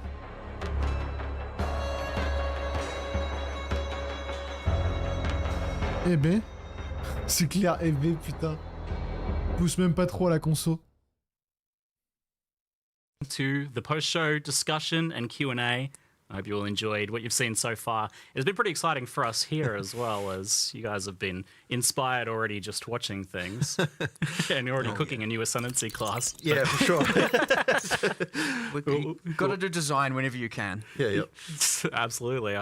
Eh ben, c'est clair, eh ben, putain. Pousse même pas trop à la conso. To the post-show discussion and Q&A. I hope you all enjoyed what you've seen so far. It's been pretty exciting for us here as well, as you guys have been inspired already just watching things. And you're already cooking a new ascendancy class. Yeah, for sure. Got to do design whenever you can. Yeah. Absolutely.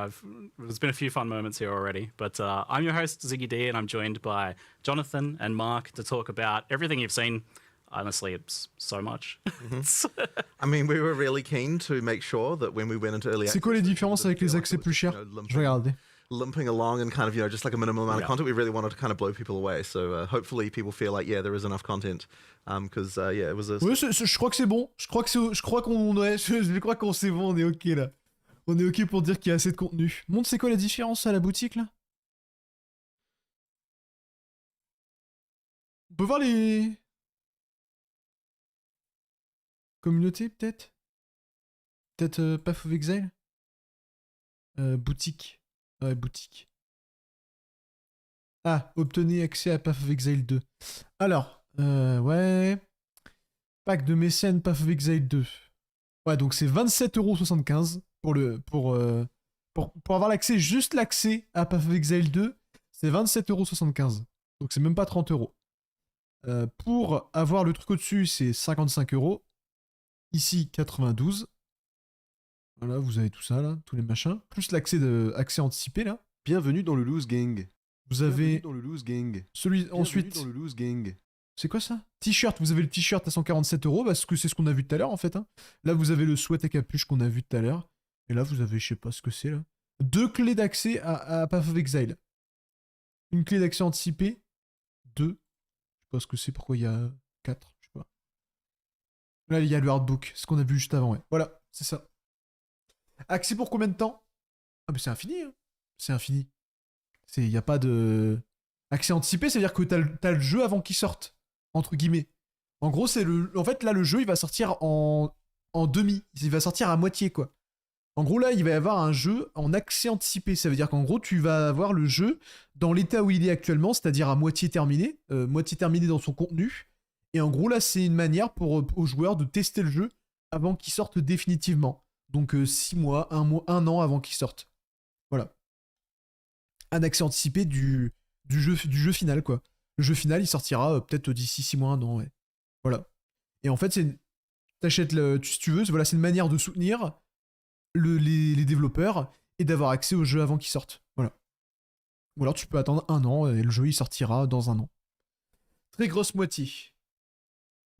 There's been a few fun moments here already. But I'm your host, Ziggy D, and I'm joined by Jonathan and Mark to talk about everything you've seen. Honestly, it's so much. I mean, we were really keen to make sure that when we went into early access... C'est quoi les différences avec les accès plus chers? Je vais regarder. Limping along and kind of, just like a minimum amount of content, we really wanted to kind of blow people away. So hopefully people feel like, there is enough content. Because, it was a... Ouais, je crois que c'est bon. Je crois qu'on c'est bon, on est ok là. On est ok pour dire qu'il y a assez de contenu. Montre, c'est quoi la différence à la boutique là? On peut voir les... Communauté, peut-être? Peut-être Path of Exile? Boutique. Ouais, boutique. Ah, obtenez accès à Path of Exile 2. Alors, ouais. Pack de mécène Path of Exile 2. Ouais, donc c'est 27,75€ pour avoir l'accès, juste l'accès à Path of Exile 2, c'est 27,75€. Donc c'est même pas 30€. Pour avoir le truc au-dessus, c'est 55€. Ici, 92. Voilà, vous avez tout ça, là, tous les machins. Plus accès anticipé, là. Bienvenue dans le Loose Gang. Vous avez... dans le Loose Gang. Celui ensuite... dans le Loose Gang. C'est quoi ça? T-shirt, vous avez le t-shirt à 147€, parce que c'est ce qu'on a vu tout à l'heure, en fait. Hein. Là, vous avez le sweat à capuche qu'on a vu tout à l'heure. Et là, vous avez, je sais pas ce que c'est, là. 2 clés d'accès à Path of Exile. Une clé d'accès anticipée. 2. Je sais pas ce que c'est, pourquoi il y a 4. Là, il y a le hardbook, ce qu'on a vu juste avant, ouais. Voilà, c'est ça. Accès pour combien de temps? Ah, mais c'est infini, hein. C'est infini. Il n'y a pas de... Accès anticipé, c'est-à-dire que t'as le jeu avant qu'il sorte, entre guillemets. En gros, c'est le... En fait, là, le jeu, il va sortir en demi. Il va sortir à moitié, quoi. En gros, là, il va y avoir un jeu en accès anticipé. Ça veut dire qu'en gros, tu vas avoir le jeu dans l'état où il est actuellement, c'est-à-dire à moitié terminé dans son contenu. Et en gros, là, c'est une manière aux joueurs de tester le jeu avant qu'il sorte définitivement. Donc 6 mois, 1 an avant qu'il sorte. Voilà. Un accès anticipé du jeu final, quoi. Le jeu final, il sortira peut-être d'ici 6 mois, 1 an, ouais. Voilà. Et en fait, t'achètes si tu veux, voilà, c'est une manière de soutenir les développeurs et d'avoir accès au jeu avant qu'il sorte. Voilà. Ou alors tu peux attendre 1 an et le jeu, il sortira dans 1 an. Très grosse moitié.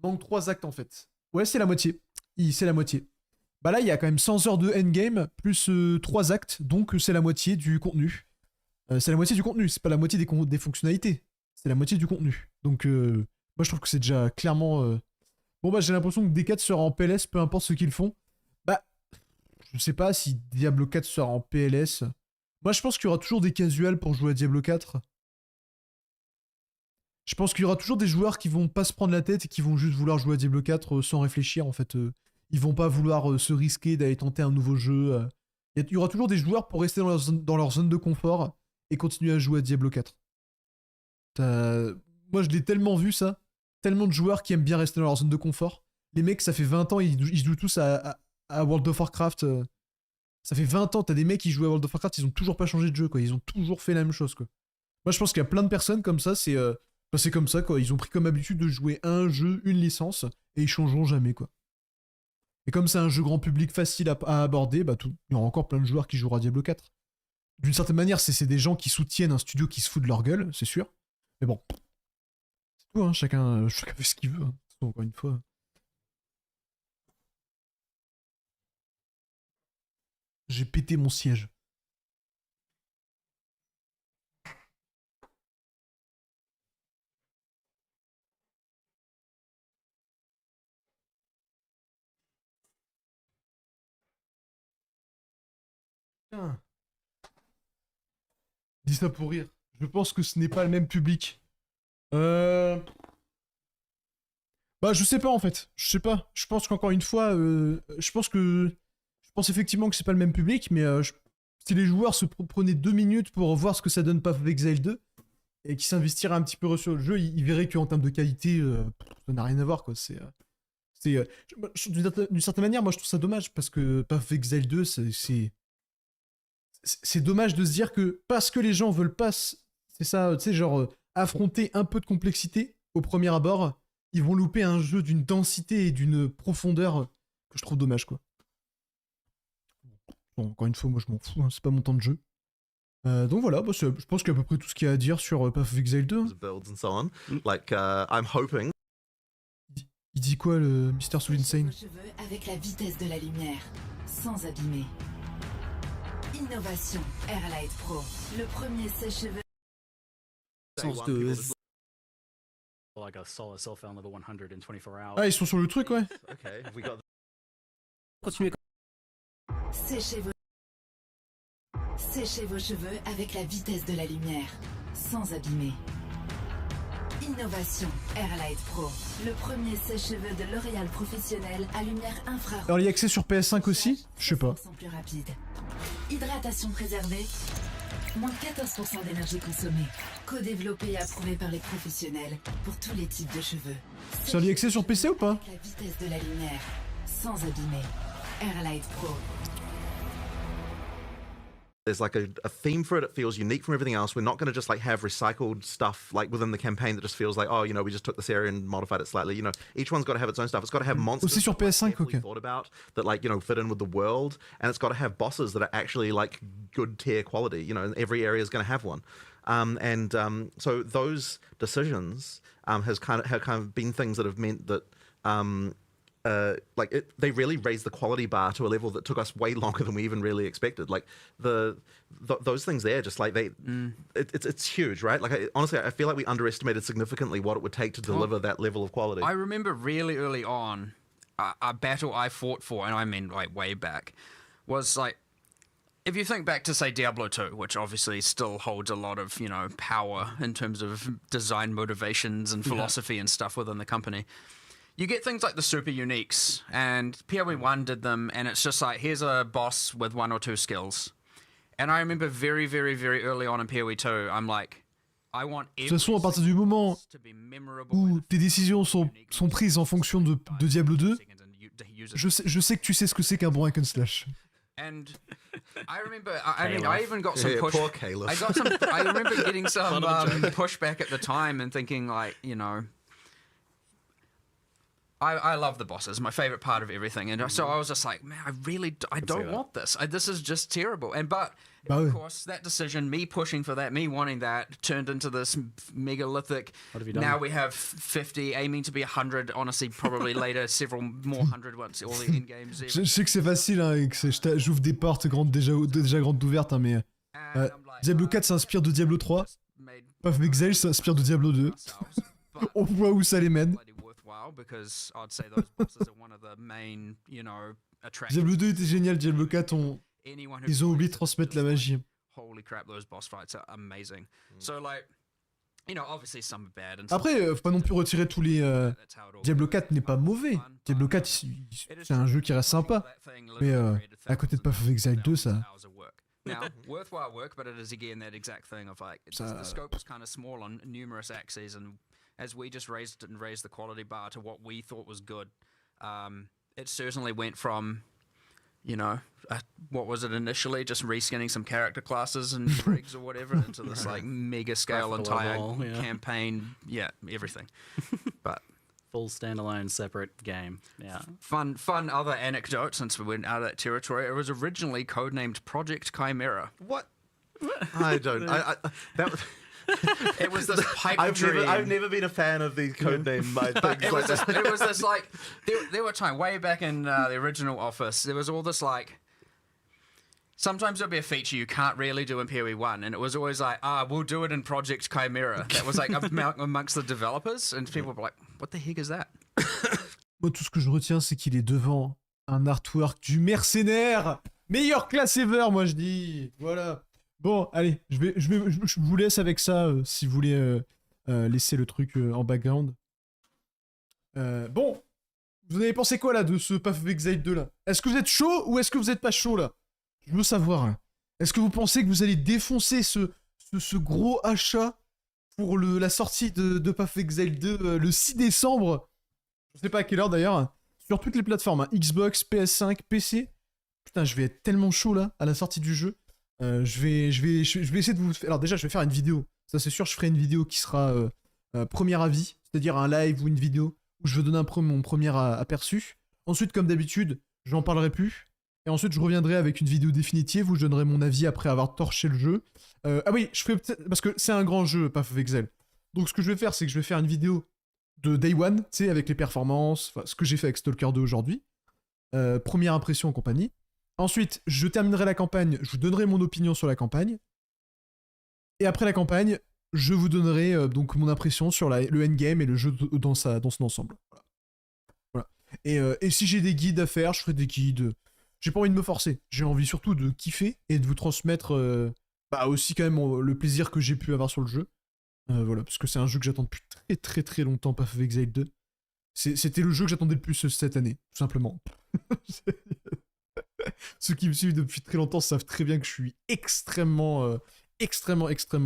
Manque 3 actes en fait. Ouais, c'est la moitié. C'est la moitié. Bah là, il y a quand même 100 heures de endgame, plus 3 actes, donc c'est la moitié du contenu. C'est la moitié du contenu, c'est pas la moitié des fonctionnalités. C'est la moitié du contenu. Donc, moi je trouve que c'est déjà clairement... Bon bah j'ai l'impression que D4 sera en PLS, peu importe ce qu'ils font. Bah, je sais pas si Diablo 4 sera en PLS. Moi je pense qu'il y aura toujours des casuals pour jouer à Diablo 4. Je pense qu'il y aura toujours des joueurs qui vont pas se prendre la tête et qui vont juste vouloir jouer à Diablo 4 sans réfléchir en fait. Ils vont pas vouloir se risquer d'aller tenter un nouveau jeu. Il y aura toujours des joueurs pour rester dans leur zone de confort et continuer à jouer à Diablo 4. Moi je l'ai tellement vu ça. Tellement de joueurs qui aiment bien rester dans leur zone de confort. Les mecs, ça fait 20 ans, ils jouent tous à World of Warcraft. Ça fait 20 ans, t'as des mecs qui jouent à World of Warcraft, ils ont toujours pas changé de jeu, quoi. Ils ont toujours fait la même chose, quoi. Moi je pense qu'il y a plein de personnes comme ça, c'est comme ça, quoi. Ils ont pris comme habitude de jouer un jeu, une licence, et ils changeront jamais, quoi. Et comme c'est un jeu grand public facile à aborder, bah il y aura encore plein de joueurs qui joueront à Diablo 4. D'une certaine manière, c'est des gens qui soutiennent un studio qui se fout de leur gueule, c'est sûr. Mais bon, c'est tout, hein. Chacun fait ce qu'il veut, hein. Encore une fois. J'ai pété mon siège. Putain. Dis ça pour rire. Je pense que ce n'est pas le même public. Bah, je sais pas en fait. Je sais pas. Je pense qu'encore une fois, je pense effectivement que c'est pas le même public, mais si les joueurs se prenaient 2 minutes pour voir ce que ça donne Path of Exile 2 et qui s'investiraient un petit peu sur le jeu, ils verraient qu'en termes de qualité, ça n'a rien à voir quoi. D'une certaine manière, moi je trouve ça dommage parce que Path of Exile 2, c'est dommage de se dire que parce que les gens veulent pas, c'est ça, tu sais, genre affronter un peu de complexité au premier abord, ils vont louper un jeu d'une densité et d'une profondeur que je trouve dommage quoi. Bon, encore une fois, moi je m'en fous, hein, c'est pas mon temps de jeu. Donc voilà, bah, je pense qu'il y a à peu près tout ce qu'il y a à dire sur Path of Exile 2. Builds and so on. Like, I'm hoping. Il dit quoi le Mr. Soul Insane? Cheveux avec la vitesse de la lumière, sans abîmer. Innovation, Airlight Pro, le premier sèche-cheveux. Like a solar cell phone level 100 in 24 hours. Ah, ils sont sur le truc, ouais. Okay, we got. Continuez. Séchez vos cheveux avec la vitesse de la lumière, sans abîmer. Innovation, Airlight Pro, le premier sèche-cheveux de L'Oréal professionnel à lumière infrarouge. Alors il y a accès sur PS5 aussi? Je sais pas. Plus rapide. Hydratation préservée, moins 14% d'énergie consommée. Co-développé et approuvé par les professionnels pour tous les types de cheveux. Ça y a accès sur PC ou pas? Avec la vitesse de la lumière, sans abîmer. Airlight Pro. There's like a theme for it. It feels unique from everything else. We're not going to just like have recycled stuff like within the campaign that just feels like, oh, you know, we just took this area and modified it slightly. You know, each one's got to have its own stuff. It's got to have monsters Aussi sur PS5, ok. thought about that, like, you know, fit in with the world, and it's got to have bosses that are actually like good tier quality. You know, and every area is going to have one. So those decisions have kind of been things that have meant that. They really raised the quality bar to a level that took us way longer than we even really expected. Like those things there, just like it's huge, right? Like honestly, I feel like we underestimated significantly what it would take to deliver that level of quality. I remember really early on, a battle I fought for, and I mean like way back, was like, if you think back to say Diablo 2, which obviously still holds a lot of, you know, power in terms of design motivations and philosophy and stuff within the company. You get things like the super uniques, and PoE1 did them, and it's just like, here's a boss with 1 or 2 skills. And I remember very, very, very early on in PoE2, I'm like, I want De toute façon, à partir du moment où tes décisions sont prises en fonction de Diablo 2, je sais que tu sais ce que c'est qu'un bon Hacknslash. And I remember, I mean, I even got some push. Poor Caliph. I remember getting some pushback at the time and thinking like, you know, I love the bosses, my favorite part of everything, and so I was just like, man, I don't want this. This is just terrible. But of course, that decision, me pushing for that, me wanting that, turned into this megalithic. What have you done? Now we have 50, aiming to be 100. Honestly, probably later, several more 100 once all the in games. Je sais que c'est facile, hein, et que j'ouvre des portes grandes déjà grandes ouvertes, hein, mais Diablo 4 s'inspire de Diablo 3. Path of Exile s'inspire de Diablo 2. On voit où ça les mène. Because I'd say those bosses are one of the main, you know, attractions. Diablo 2 était génial, Diablo 4, ils ont oublié de transmettre la magie. Holy crap, those boss fights are amazing. So like, you know, obviously some are bad. And Après, faut pas non plus retirer tous les... Diablo 4 n'est pas mauvais. Diablo 4, c'est un jeu qui reste sympa. Mais à côté de Path of Exile 2, ça... Now, worthwhile work, but it is again that exact thing of like, the scope was kind of small on numerous axes, and as we just raised the quality bar to what we thought was good, it certainly went from, you know, what was it initially, just reskinning some character classes and rigs or whatever, into this like mega scale entire campaign, everything. But full standalone separate game. Yeah. Fun other anecdote, since we went out of that territory. It was originally codenamed Project Chimera. What? I don't. That was. It was this pipe dream. I've never been a fan of these codename things. It was this like, there were times way back in the original Office, there was all this like, sometimes there'll be a feature you can't really do in PoE1, and it was always like, we'll do it in Project Chimera. That was like amongst the developers, and people were like, what the heck is that? Moi, tout ce que je retiens, c'est qu'il est devant un artwork du mercenaire. Meilleure classe ever, moi je dis. Voilà. Bon, allez, je vous laisse avec ça, si vous voulez laisser le truc en background. Bon, vous avez pensé quoi là de ce Path of Exile 2 là? Est-ce que vous êtes chaud ou est-ce que vous êtes pas chaud là? Je veux savoir. Là. Est-ce que vous pensez que vous allez défoncer ce gros achat pour la sortie de Path of Exile 2 le 6 décembre? Je sais pas à quelle heure d'ailleurs. Sur toutes les plateformes, hein, Xbox, PS5, PC. Putain, je vais être tellement chaud là à la sortie du jeu. Je vais essayer de vous faire... Alors déjà, je vais faire une vidéo. Ça c'est sûr, je ferai une vidéo qui sera premier avis, c'est-à-dire un live ou une vidéo où je vais donner mon premier aperçu. Ensuite, comme d'habitude, j'en parlerai plus. Et ensuite, je reviendrai avec une vidéo définitive où je donnerai mon avis après avoir torché le jeu. Ah oui, je ferai peut-être... Parce que c'est un grand jeu, Path of Exile. Donc ce que je vais faire, c'est que je vais faire une vidéo de Day One, tu sais, avec les performances, ce que j'ai fait avec Stalker 2 aujourd'hui. Première impression en compagnie. Ensuite, je terminerai la campagne, je vous donnerai mon opinion sur la campagne. Et après la campagne, je vous donnerai donc mon impression sur le endgame et le jeu dans son ensemble. Voilà. Et si j'ai des guides à faire, je ferai des guides. J'ai pas envie de me forcer. J'ai envie surtout de kiffer et de vous transmettre aussi quand même le plaisir que j'ai pu avoir sur le jeu. Voilà, parce que c'est un jeu que j'attends depuis très très très longtemps, Path of Exile 2. C'était le jeu que j'attendais le plus cette année, tout simplement. Ceux qui me suivent depuis très longtemps savent très bien que je suis extrêmement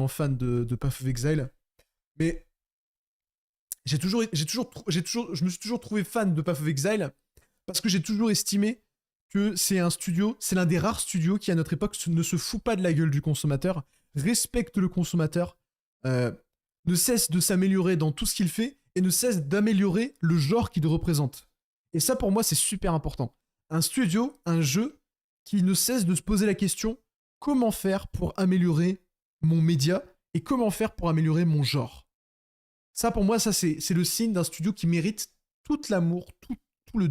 fan de Path of Exile. Mais je me suis toujours trouvé fan de Path of Exile parce que j'ai toujours estimé que c'est l'un des rares studios qui à notre époque ne se fout pas de la gueule du consommateur, respecte le consommateur, ne cesse de s'améliorer dans tout ce qu'il fait et ne cesse d'améliorer le genre qu'il représente. Et ça pour moi c'est super important. Un studio, un jeu qui ne cesse de se poser la question comment faire pour améliorer mon média et comment faire pour améliorer mon genre. Ça pour moi ça c'est le signe d'un studio qui mérite tout l'amour, tout le...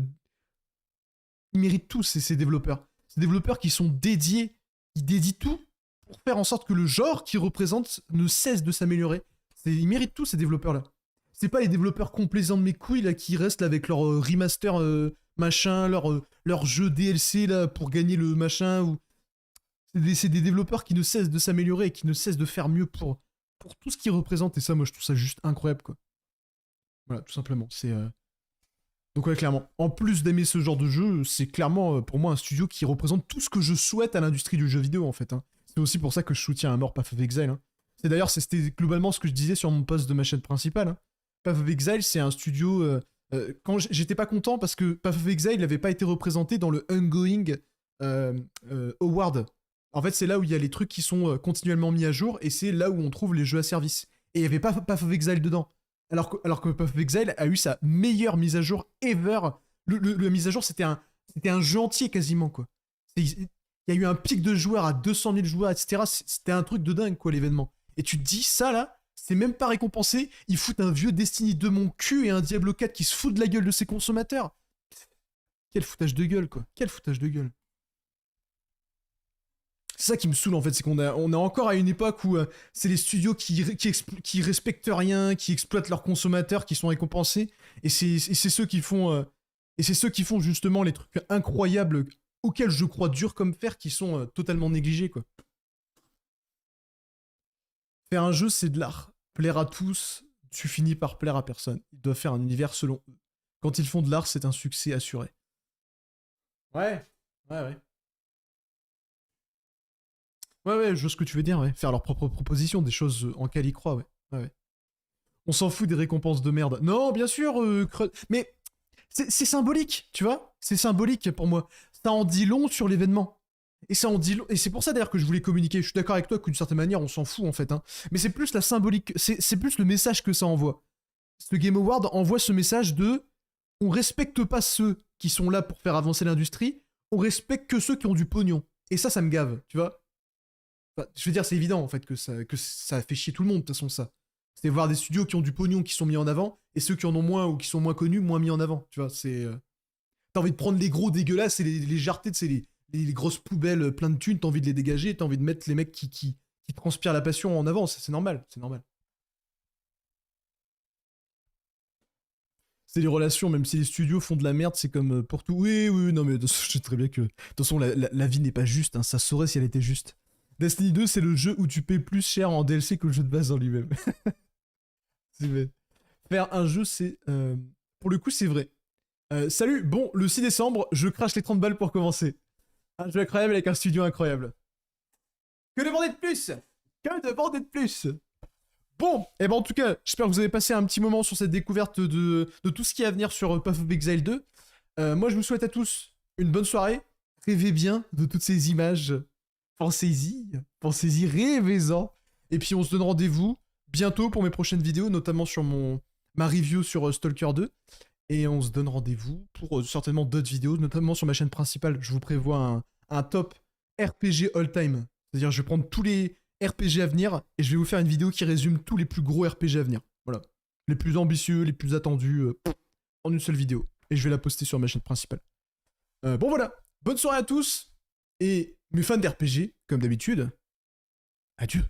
Ils méritent tous ces développeurs. Ces développeurs qui sont dédiés, qui dédient tout pour faire en sorte que le genre qu'ils représentent ne cesse de s'améliorer. Ils méritent tous ces développeurs-là. C'est pas les développeurs complaisants de mes couilles là, qui restent là, avec leur remaster machin, leur jeu DLC là, pour gagner le machin. Ou... C'est des développeurs qui ne cessent de s'améliorer et qui ne cessent de faire mieux pour tout ce qu'ils représentent. Et ça, moi, je trouve ça juste incroyable, quoi. Voilà, tout simplement. Donc ouais, clairement, en plus d'aimer ce genre de jeu, c'est clairement pour moi un studio qui représente tout ce que je souhaite à l'industrie du jeu vidéo en fait. Hein. C'est aussi pour ça que je soutiens à mort Path of Exile. Hein. C'est d'ailleurs, c'était globalement ce que je disais sur mon post de ma chaîne principale. Hein. Path of Exile, c'est un studio... quand j'étais pas content parce que Path of Exile n'avait pas été représenté dans le Ongoing Award. En fait, c'est là où il y a les trucs qui sont continuellement mis à jour et c'est là où on trouve les jeux à service. Et il n'y avait pas Path of Exile dedans. Alors que Path of Exile a eu sa meilleure mise à jour ever. La mise à jour, c'était un jeu entier quasiment, quoi. Il y a eu un pic de joueurs à 200 000 joueurs, etc. C'était un truc de dingue, quoi, l'événement. Et tu te dis, ça, là, c'est même pas récompensé. Ils foutent un vieux Destiny de mon cul et un Diablo 4 qui se fout de la gueule de ses consommateurs. Quel foutage de gueule, quoi. Quel foutage de gueule. C'est ça qui me saoule en fait, c'est qu'on est encore à une époque où c'est les studios qui respectent rien, qui exploitent leurs consommateurs, qui sont récompensés, et c'est ceux qui font justement les trucs incroyables auxquels je crois dur comme fer qui sont totalement négligés quoi. Faire un jeu c'est de l'art, plaire à tous, tu finis par plaire à personne. Ils doivent faire un univers selon eux. Quand ils font de l'art, c'est un succès assuré. Ouais. Ouais, je vois ce que tu veux dire, ouais. Faire leurs propres propositions, des choses en quelles ils croient, ouais. On s'en fout des récompenses de merde. Non, bien sûr, mais c'est symbolique, tu vois. C'est symbolique pour moi. Ça en dit long sur l'événement. Et ça en dit long. Et c'est pour ça d'ailleurs que je voulais communiquer. Je suis d'accord avec toi qu'une certaine manière, on s'en fout en fait. Hein. Mais c'est plus la symbolique, c'est plus le message que ça envoie. Ce Game Award envoie ce message de on respecte pas ceux qui sont là pour faire avancer l'industrie, on respecte que ceux qui ont du pognon. Et ça me gave, tu vois. Enfin, je veux dire, c'est évident en fait que ça fait chier tout le monde de toute façon ça. C'est voir des studios qui ont du pognon qui sont mis en avant et ceux qui en ont moins ou qui sont moins connus moins mis en avant. Tu vois, c'est t'as envie de prendre les gros dégueulasses et les jarretés, c'est les grosses poubelles plein de thunes, t'as envie de les dégager, t'as envie de mettre les mecs qui transpirent la passion en avant. C'est normal, c'est normal. C'est les relations, même si les studios font de la merde, c'est comme pour tout. Oui, non mais je sais très bien que de toute façon la vie n'est pas juste. Hein, ça saurait si elle était juste. Destiny 2, c'est le jeu où tu payes plus cher en DLC que le jeu de base en lui-même. C'est bête. Faire un jeu, c'est Pour le coup, c'est vrai. Salut, bon, le 6 décembre, je crache les 30 balles pour commencer. Un jeu incroyable avec un studio incroyable. Que demander de plus? Que demander de plus? Bon, et ben en tout cas, j'espère que vous avez passé un petit moment sur cette découverte de tout ce qui est à venir sur Path of Exile 2. Moi, je vous souhaite à tous une bonne soirée. Rêvez bien de toutes ces images. Pensez-y, rêvez-en. Et puis on se donne rendez-vous bientôt pour mes prochaines vidéos, notamment sur ma review sur Stalker 2. Et on se donne rendez-vous pour certainement d'autres vidéos, notamment sur ma chaîne principale. Je vous prévois un top RPG all-time. C'est-à-dire, je vais prendre tous les RPG à venir et je vais vous faire une vidéo qui résume tous les plus gros RPG à venir. Voilà. Les plus ambitieux, les plus attendus, en une seule vidéo. Et je vais la poster sur ma chaîne principale. Bon voilà, bonne soirée à tous. Et mes fans d'RPG, comme d'habitude, adieu.